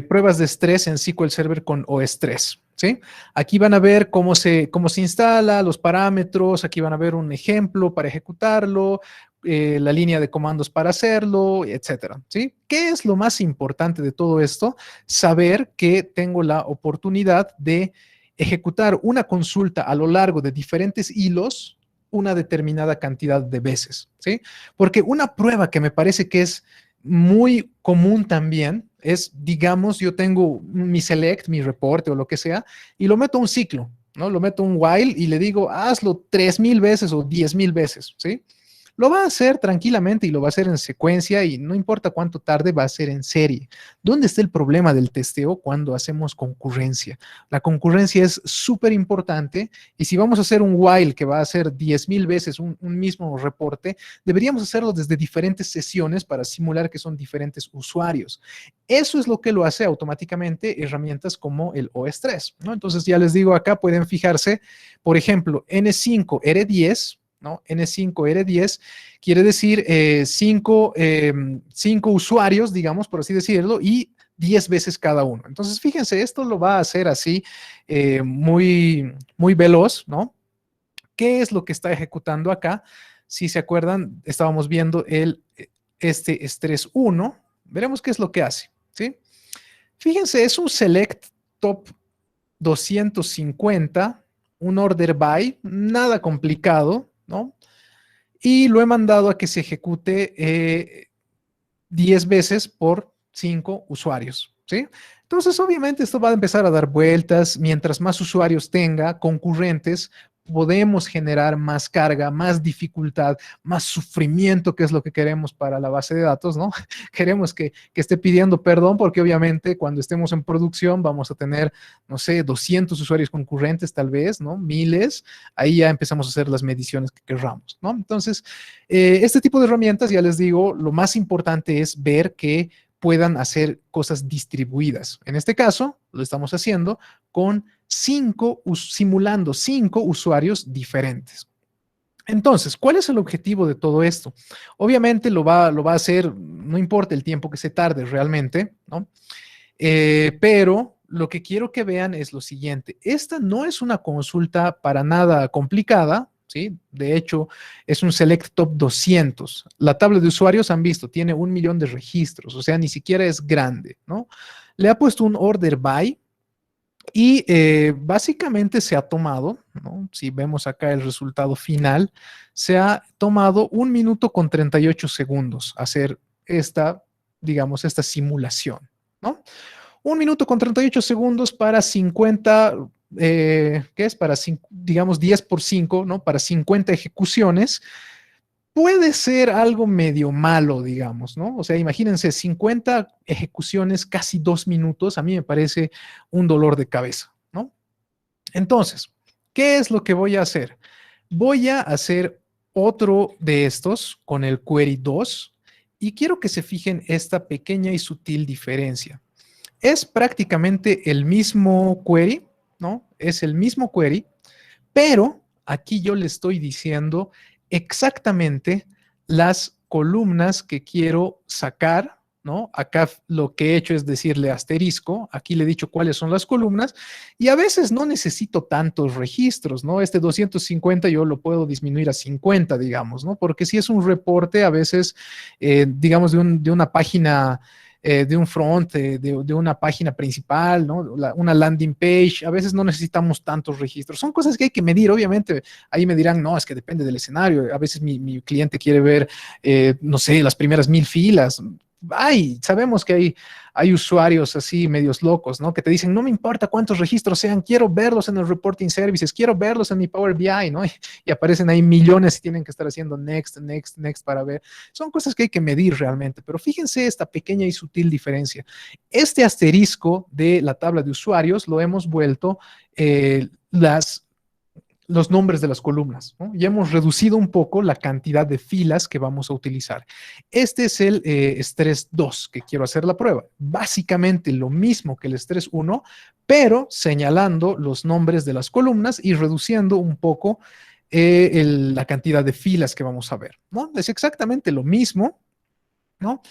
pruebas de estrés en SQL Server con OS3. ¿Sí? Aquí van a ver cómo se instala, los parámetros, aquí van a ver un ejemplo para ejecutarlo, la línea de comandos para hacerlo, etcétera. ¿Sí? ¿Qué es lo más importante de todo esto? Saber que tengo la oportunidad de ejecutar una consulta a lo largo de diferentes hilos una determinada cantidad de veces. ¿Sí? Porque una prueba que me parece que es muy común también es, digamos, yo tengo mi select, mi reporte o lo que sea, y lo meto a un ciclo, ¿no? Lo meto a un while y le digo, hazlo 3000 veces o 10,000 veces, ¿sí? Lo va a hacer tranquilamente y lo va a hacer en secuencia y no importa cuánto tarde, va a ser en serie. ¿Dónde está el problema del testeo cuando hacemos concurrencia? La concurrencia es súper importante y si vamos a hacer un while que va a hacer 10,000 veces un mismo reporte, deberíamos hacerlo desde diferentes sesiones para simular que son diferentes usuarios. Eso es lo que lo hace automáticamente herramientas como el OS3, ¿no? Entonces ya les digo acá, pueden fijarse, por ejemplo, N5R10, ¿no? N5R10 quiere decir 5 usuarios, digamos, por así decirlo, y 10 veces cada uno. Entonces, fíjense, esto lo va a hacer así muy veloz, ¿no? ¿Qué es lo que está ejecutando acá? Si se acuerdan, estábamos viendo este estrés 1. Veremos qué es lo que hace, ¿sí? Fíjense, es un select top 250, un order by, nada complicado, ¿no? Y lo he mandado a que se ejecute 10 veces por 5 usuarios, ¿sí? Entonces, obviamente, esto va a empezar a dar vueltas. Mientras más usuarios tenga, concurrentes, podemos generar más carga, más dificultad, más sufrimiento, que es lo que queremos para la base de datos, ¿no? Queremos que esté pidiendo perdón porque obviamente cuando estemos en producción vamos a tener, no sé, 200 usuarios concurrentes tal vez, ¿no? Miles. Ahí ya empezamos a hacer las mediciones que querramos, ¿no? Entonces, este tipo de herramientas, ya les digo, lo más importante es ver que puedan hacer cosas distribuidas. En este caso, lo estamos haciendo con simulando 5 usuarios diferentes. Entonces, ¿cuál es el objetivo de todo esto? Obviamente lo va a hacer, no importa el tiempo que se tarde realmente, ¿no? Pero lo que quiero que vean es lo siguiente. Esta no es una consulta para nada complicada, ¿sí? De hecho, es un Select Top 200. La tabla de usuarios han visto, tiene 1 millón de registros, o sea, ni siquiera es grande, ¿no? Le ha puesto un order by y básicamente se ha tomado, ¿no? Si vemos acá el resultado final, se ha tomado 1 minuto con 38 segundos hacer esta, digamos, esta simulación, ¿no? 1 minuto con 38 segundos para 50, ¿qué es? Para, digamos, 10 por 5, ¿no? Para 50 ejecuciones. Puede ser algo medio malo, digamos, ¿no? O sea, imagínense, 50 ejecuciones, casi 2 minutos, a mí me parece un dolor de cabeza, ¿no? Entonces, ¿qué es lo que voy a hacer? Voy a hacer otro de estos con el query 2 y quiero que se fijen esta pequeña y sutil diferencia. Es prácticamente el mismo query, ¿no? Es el mismo query, pero aquí yo le estoy diciendo exactamente las columnas que quiero sacar, ¿no? Acá lo que he hecho es decirle asterisco, aquí le he dicho cuáles son las columnas, y a veces no necesito tantos registros, ¿no? Este 250 yo lo puedo disminuir a 50, digamos, ¿no? Porque si es un reporte, a veces, digamos, de una página, de un front, de una página principal, ¿no? Una landing page, a veces no necesitamos tantos registros. Son cosas que hay que medir, obviamente. Ahí me dirán, no, es que depende del escenario. A veces mi cliente quiere ver, no sé, las primeras 1000 filas. Sabemos que hay usuarios así medios locos, ¿no? Que te dicen, no me importa cuántos registros sean, quiero verlos en el reporting services, quiero verlos en mi Power BI, ¿no? Y aparecen ahí millones y tienen que estar haciendo next, next, next para ver. Son cosas que hay que medir realmente, pero fíjense esta pequeña y sutil diferencia. Este asterisco de la tabla de usuarios lo hemos vuelto los nombres de las columnas, ¿no? Ya hemos reducido un poco la cantidad de filas que vamos a utilizar. Este es el estrés 2 que quiero hacer la prueba. Básicamente lo mismo que el estrés 1, pero señalando los nombres de las columnas y reduciendo un poco la cantidad de filas que vamos a ver, ¿no? Es exactamente lo mismo, ¿no?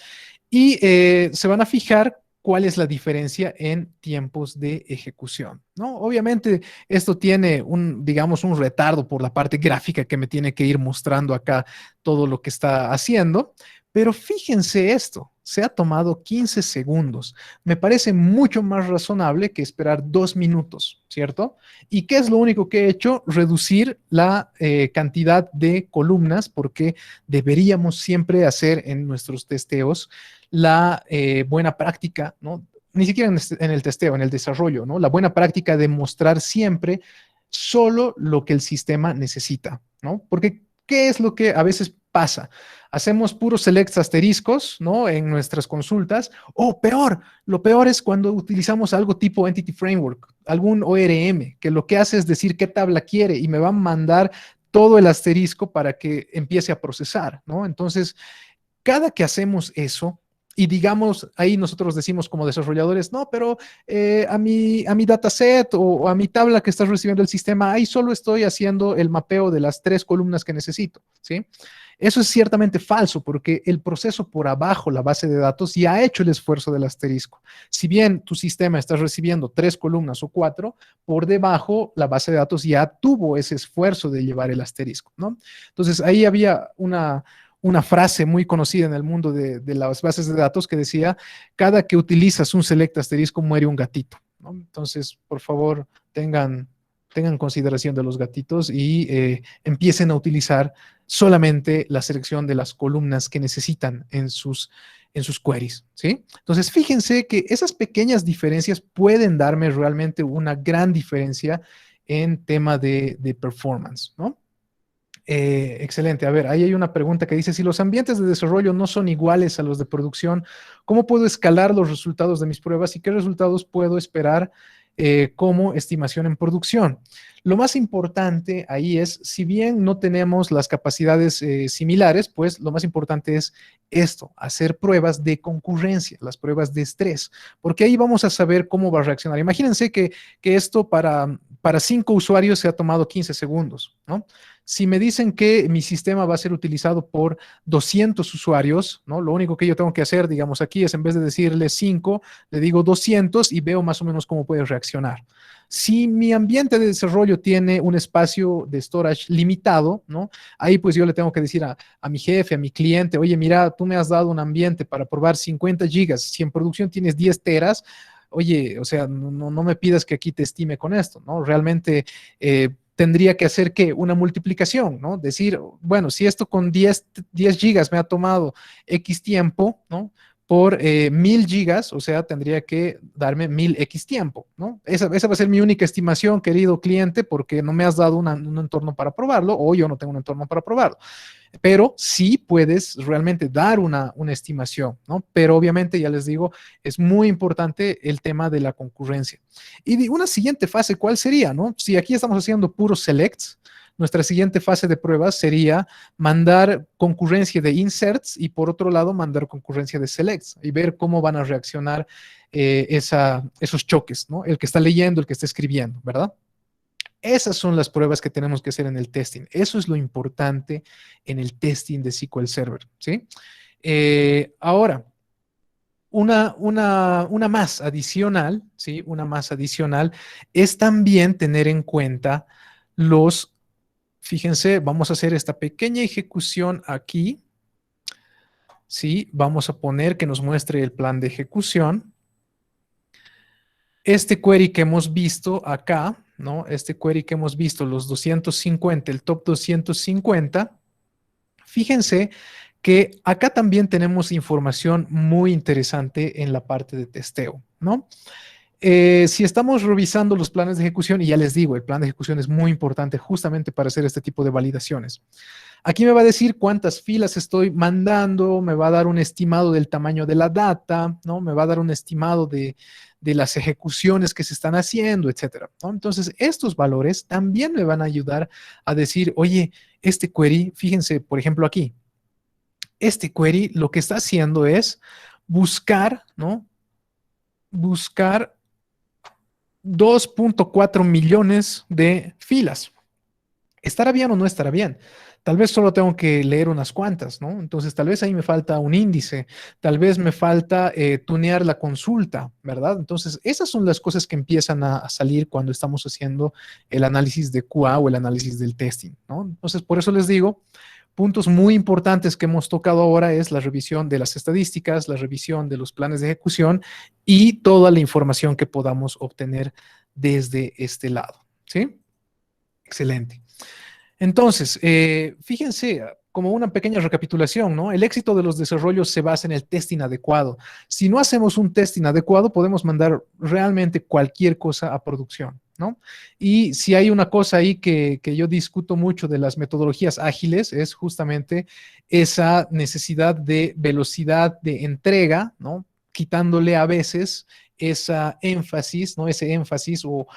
Y se van a fijar cuál es la diferencia en tiempos de ejecución, ¿no? Obviamente esto tiene digamos, un retardo por la parte gráfica que me tiene que ir mostrando acá todo lo que está haciendo, pero fíjense esto, se ha tomado 15 segundos. Me parece mucho más razonable que esperar 2 minutos, ¿cierto? ¿Y qué es lo único que he hecho? Reducir la cantidad de columnas porque deberíamos siempre hacer en nuestros testeos la buena práctica, ¿no? Ni siquiera en el testeo, en el desarrollo, ¿no? La buena práctica de mostrar siempre solo lo que el sistema necesita, ¿no? Porque, ¿qué es lo que a veces pasa? Hacemos puros selects asteriscos, ¿no? En nuestras consultas, o peor, lo peor es cuando utilizamos algo tipo Entity Framework, algún ORM, que lo que hace es decir qué tabla quiere y me va a mandar todo el asterisco para que empiece a procesar, ¿no? Entonces, cada que hacemos eso, y digamos, ahí nosotros decimos como desarrolladores, no, pero a mi dataset o a mi tabla que está recibiendo el sistema, ahí solo estoy haciendo el mapeo de las 3 columnas que necesito, ¿sí? Eso es ciertamente falso porque el proceso por abajo, la base de datos, ya ha hecho el esfuerzo del asterisco. Si bien tu sistema está recibiendo 3 columnas o 4, por debajo la base de datos ya tuvo ese esfuerzo de llevar el asterisco, ¿no? Entonces ahí había una frase muy conocida en el mundo de las bases de datos que decía, cada que utilizas un select asterisco muere un gatito, ¿no? Entonces, por favor, tengan consideración de los gatitos y empiecen a utilizar solamente la selección de las columnas que necesitan en sus queries, ¿sí? Entonces, fíjense que esas pequeñas diferencias pueden darme realmente una gran diferencia en tema de performance, ¿no? Excelente. A ver, ahí hay una pregunta que dice, si los ambientes de desarrollo no son iguales a los de producción, ¿cómo puedo escalar los resultados de mis pruebas y qué resultados puedo esperar como estimación en producción? Lo más importante ahí es, si bien no tenemos las capacidades similares, pues lo más importante es esto, hacer pruebas de concurrencia, las pruebas de estrés, porque ahí vamos a saber cómo va a reaccionar. Imagínense que esto para 5 usuarios se ha tomado 15 segundos, ¿no? Si me dicen que mi sistema va a ser utilizado por 200 usuarios, ¿no? Lo único que yo tengo que hacer, digamos, aquí es en vez de decirle 5, le digo 200 y veo más o menos cómo puede reaccionar. Si mi ambiente de desarrollo tiene un espacio de storage limitado, ¿no? Ahí pues yo le tengo que decir a mi jefe, a mi cliente, oye, mira, tú me has dado un ambiente para probar 50 gigas, si en producción tienes 10 teras, oye, o sea, no me pidas que aquí te estime con esto, ¿no? Realmente tendría que hacer que una multiplicación, ¿no? Decir, bueno, si esto con 10 gigas me ha tomado X tiempo, ¿no? Por 1000 gigas, o sea, tendría que darme 1000X tiempo, ¿no? Esa va a ser mi única estimación, querido cliente, porque no me has dado un entorno para probarlo o yo no tengo un entorno para probarlo. Pero sí puedes realmente dar una estimación, ¿no? Pero obviamente, ya les digo, es muy importante el tema de la concurrencia. Y una siguiente fase, ¿cuál sería, no? Si aquí estamos haciendo puros selects, nuestra siguiente fase de pruebas sería mandar concurrencia de inserts y por otro lado mandar concurrencia de selects y ver cómo van a reaccionar esos choques, ¿no? El que está leyendo, el que está escribiendo, ¿verdad? Esas son las pruebas que tenemos que hacer en el testing. Eso es lo importante en el testing de SQL Server, ¿sí? Ahora, una más adicional, ¿sí? Una más adicional es también tener en cuenta los, fíjense, vamos a hacer esta pequeña ejecución aquí, ¿sí? Vamos a poner que nos muestre el plan de ejecución. Este query que hemos visto acá, ¿no? Este query que hemos visto, los 250, el top 250, fíjense que acá también tenemos información muy interesante en la parte de testeo, ¿no? Si estamos revisando los planes de ejecución, y ya les digo, el plan de ejecución es muy importante justamente para hacer este tipo de validaciones. Aquí me va a decir cuántas filas estoy mandando, me va a dar un estimado del tamaño de la data, ¿no? Me va a dar un estimado de las ejecuciones que se están haciendo, etcétera, ¿no? Entonces, estos valores también me van a ayudar a decir, oye, este query, fíjense, por ejemplo, aquí, este query lo que está haciendo es buscar, ¿no? Buscar 2.4 millones de filas. ¿Estará bien o no estará bien? Tal vez solo tengo que leer unas cuantas, ¿no? Entonces, tal vez ahí me falta un índice, tal vez me falta tunear la consulta, ¿verdad? Entonces, esas son las cosas que empiezan a salir cuando estamos haciendo el análisis de QA o el análisis del testing, ¿no? Entonces, por eso les digo, puntos muy importantes que hemos tocado ahora es la revisión de las estadísticas, la revisión de los planes de ejecución y toda la información que podamos obtener desde este lado, ¿sí? Excelente. Entonces, fíjense, como una pequeña recapitulación, ¿no? El éxito de los desarrollos se basa en el testing adecuado. Si no hacemos un testing adecuado, podemos mandar realmente cualquier cosa a producción, ¿no? Y si hay una cosa ahí que yo discuto mucho de las metodologías ágiles, es justamente esa necesidad de velocidad de entrega, ¿no? Quitándole a veces esa énfasis, ¿no? Ese énfasis o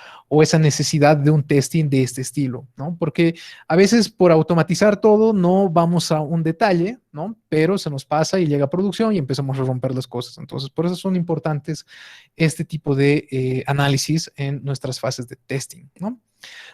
esa necesidad de un testing de este estilo, ¿no? Porque a veces por automatizar todo no vamos a un detalle, ¿no? Pero se nos pasa y llega a producción y empezamos a romper las cosas. Entonces, por eso son importantes este tipo de análisis en nuestras fases de testing, ¿no?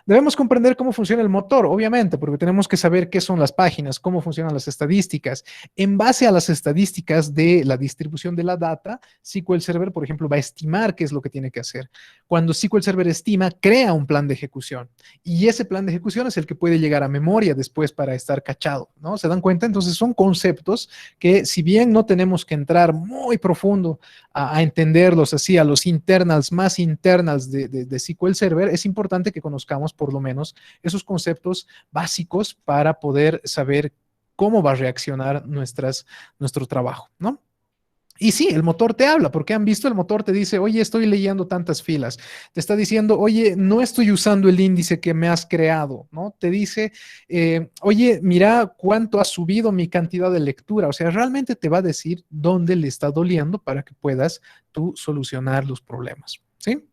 Debemos comprender cómo funciona el motor, obviamente, porque tenemos que saber qué son las páginas, cómo funcionan las estadísticas. En base a las estadísticas de la distribución de la data, SQL Server, por ejemplo, va a estimar qué es lo que tiene que hacer. Cuando SQL Server estima, crea un plan de ejecución y ese plan de ejecución es el que puede llegar a memoria después para estar cachado, ¿no? ¿Se dan cuenta? Entonces son conceptos que si bien no tenemos que entrar muy profundo a entenderlos así, a los internals más internals de SQL Server, es importante que conozcamos por lo menos esos conceptos básicos para poder saber cómo va a reaccionar nuestro trabajo, ¿no? Y sí, el motor te habla, porque han visto, el motor te dice, oye, estoy leyendo tantas filas. Te está diciendo, oye, no estoy usando el índice que me has creado, ¿no? Te dice, oye, mira cuánto ha subido mi cantidad de lectura. O sea, realmente te va a decir dónde le está doliendo para que puedas tú solucionar los problemas, ¿sí?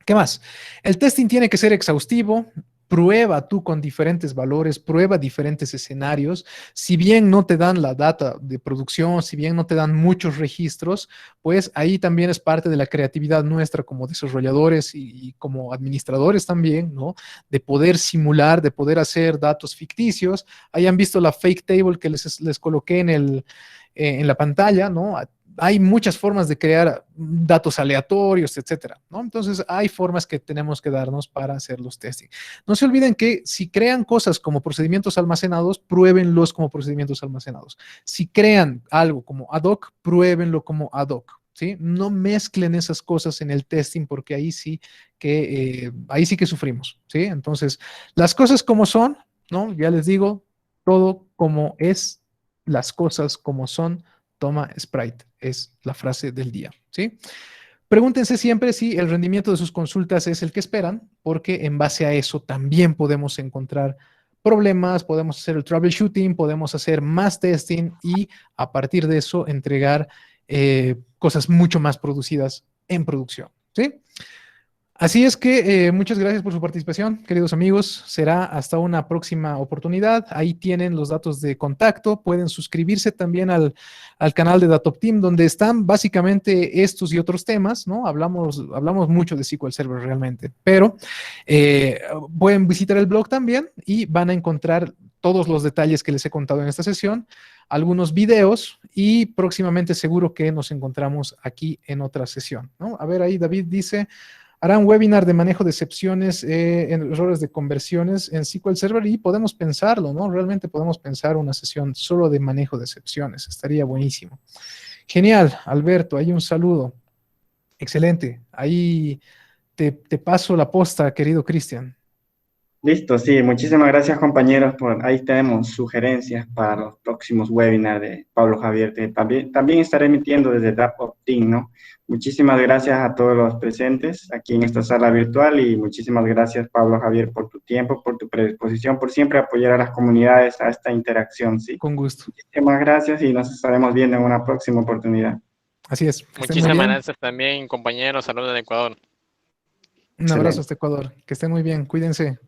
¿Qué más? El testing tiene que ser exhaustivo. Prueba tú con diferentes valores, prueba diferentes escenarios. Si bien no te dan la data de producción, si bien no te dan muchos registros, pues ahí también es parte de la creatividad nuestra como desarrolladores y como administradores también, ¿no? De poder simular, de poder hacer datos ficticios. Ahí han visto la fake table que les coloqué en la pantalla, ¿no? Hay muchas formas de crear datos aleatorios, etcétera, ¿no? Entonces, hay formas que tenemos que darnos para hacer los testing. No se olviden que si crean cosas como procedimientos almacenados, pruébenlos como procedimientos almacenados. Si crean algo como ad hoc, pruébenlo como ad hoc, ¿sí? No mezclen esas cosas en el testing porque ahí sí que sufrimos, ¿sí? Entonces, las cosas como son, ¿no? Ya les digo, todo como es, las cosas como son, toma Sprite, es la frase del día, ¿sí? Pregúntense siempre si el rendimiento de sus consultas es el que esperan, porque en base a eso también podemos encontrar problemas, podemos hacer el troubleshooting, podemos hacer más testing y a partir de eso entregar cosas mucho más producidas en producción, ¿sí? Así es que muchas gracias por su participación, queridos amigos. Será hasta una próxima oportunidad. Ahí tienen los datos de contacto. Pueden suscribirse también al canal de Datop Team, donde están básicamente estos y otros temas, ¿no? Hablamos mucho de SQL Server realmente, pero pueden visitar el blog también y van a encontrar todos los detalles que les he contado en esta sesión. algunos videos y próximamente seguro que nos encontramos aquí en otra sesión, ¿no? A ver, ahí David dice, hará un webinar de manejo de excepciones en errores de conversiones en SQL Server y podemos pensarlo, ¿no? Realmente podemos pensar una sesión solo de manejo de excepciones. Estaría buenísimo. Genial, Alberto, ahí un saludo. Excelente. Ahí te paso la posta, querido Cristian. Listo, sí, muchísimas gracias compañeros. Ahí tenemos sugerencias para los próximos webinars de Pablo Javier, que también estaré emitiendo desde DAP-Optin, ¿no? Muchísimas gracias a todos los presentes aquí en esta sala virtual y muchísimas gracias Pablo Javier por tu tiempo, por tu predisposición, por siempre apoyar a las comunidades a esta interacción, ¿sí? Con gusto. Muchísimas gracias y nos estaremos viendo en una próxima oportunidad. Así es. Que estén muy Muchísimas bien. gracias también, compañeros. Saludos de Ecuador. Un abrazo Excelente. hasta Ecuador. Que estén muy bien. Cuídense.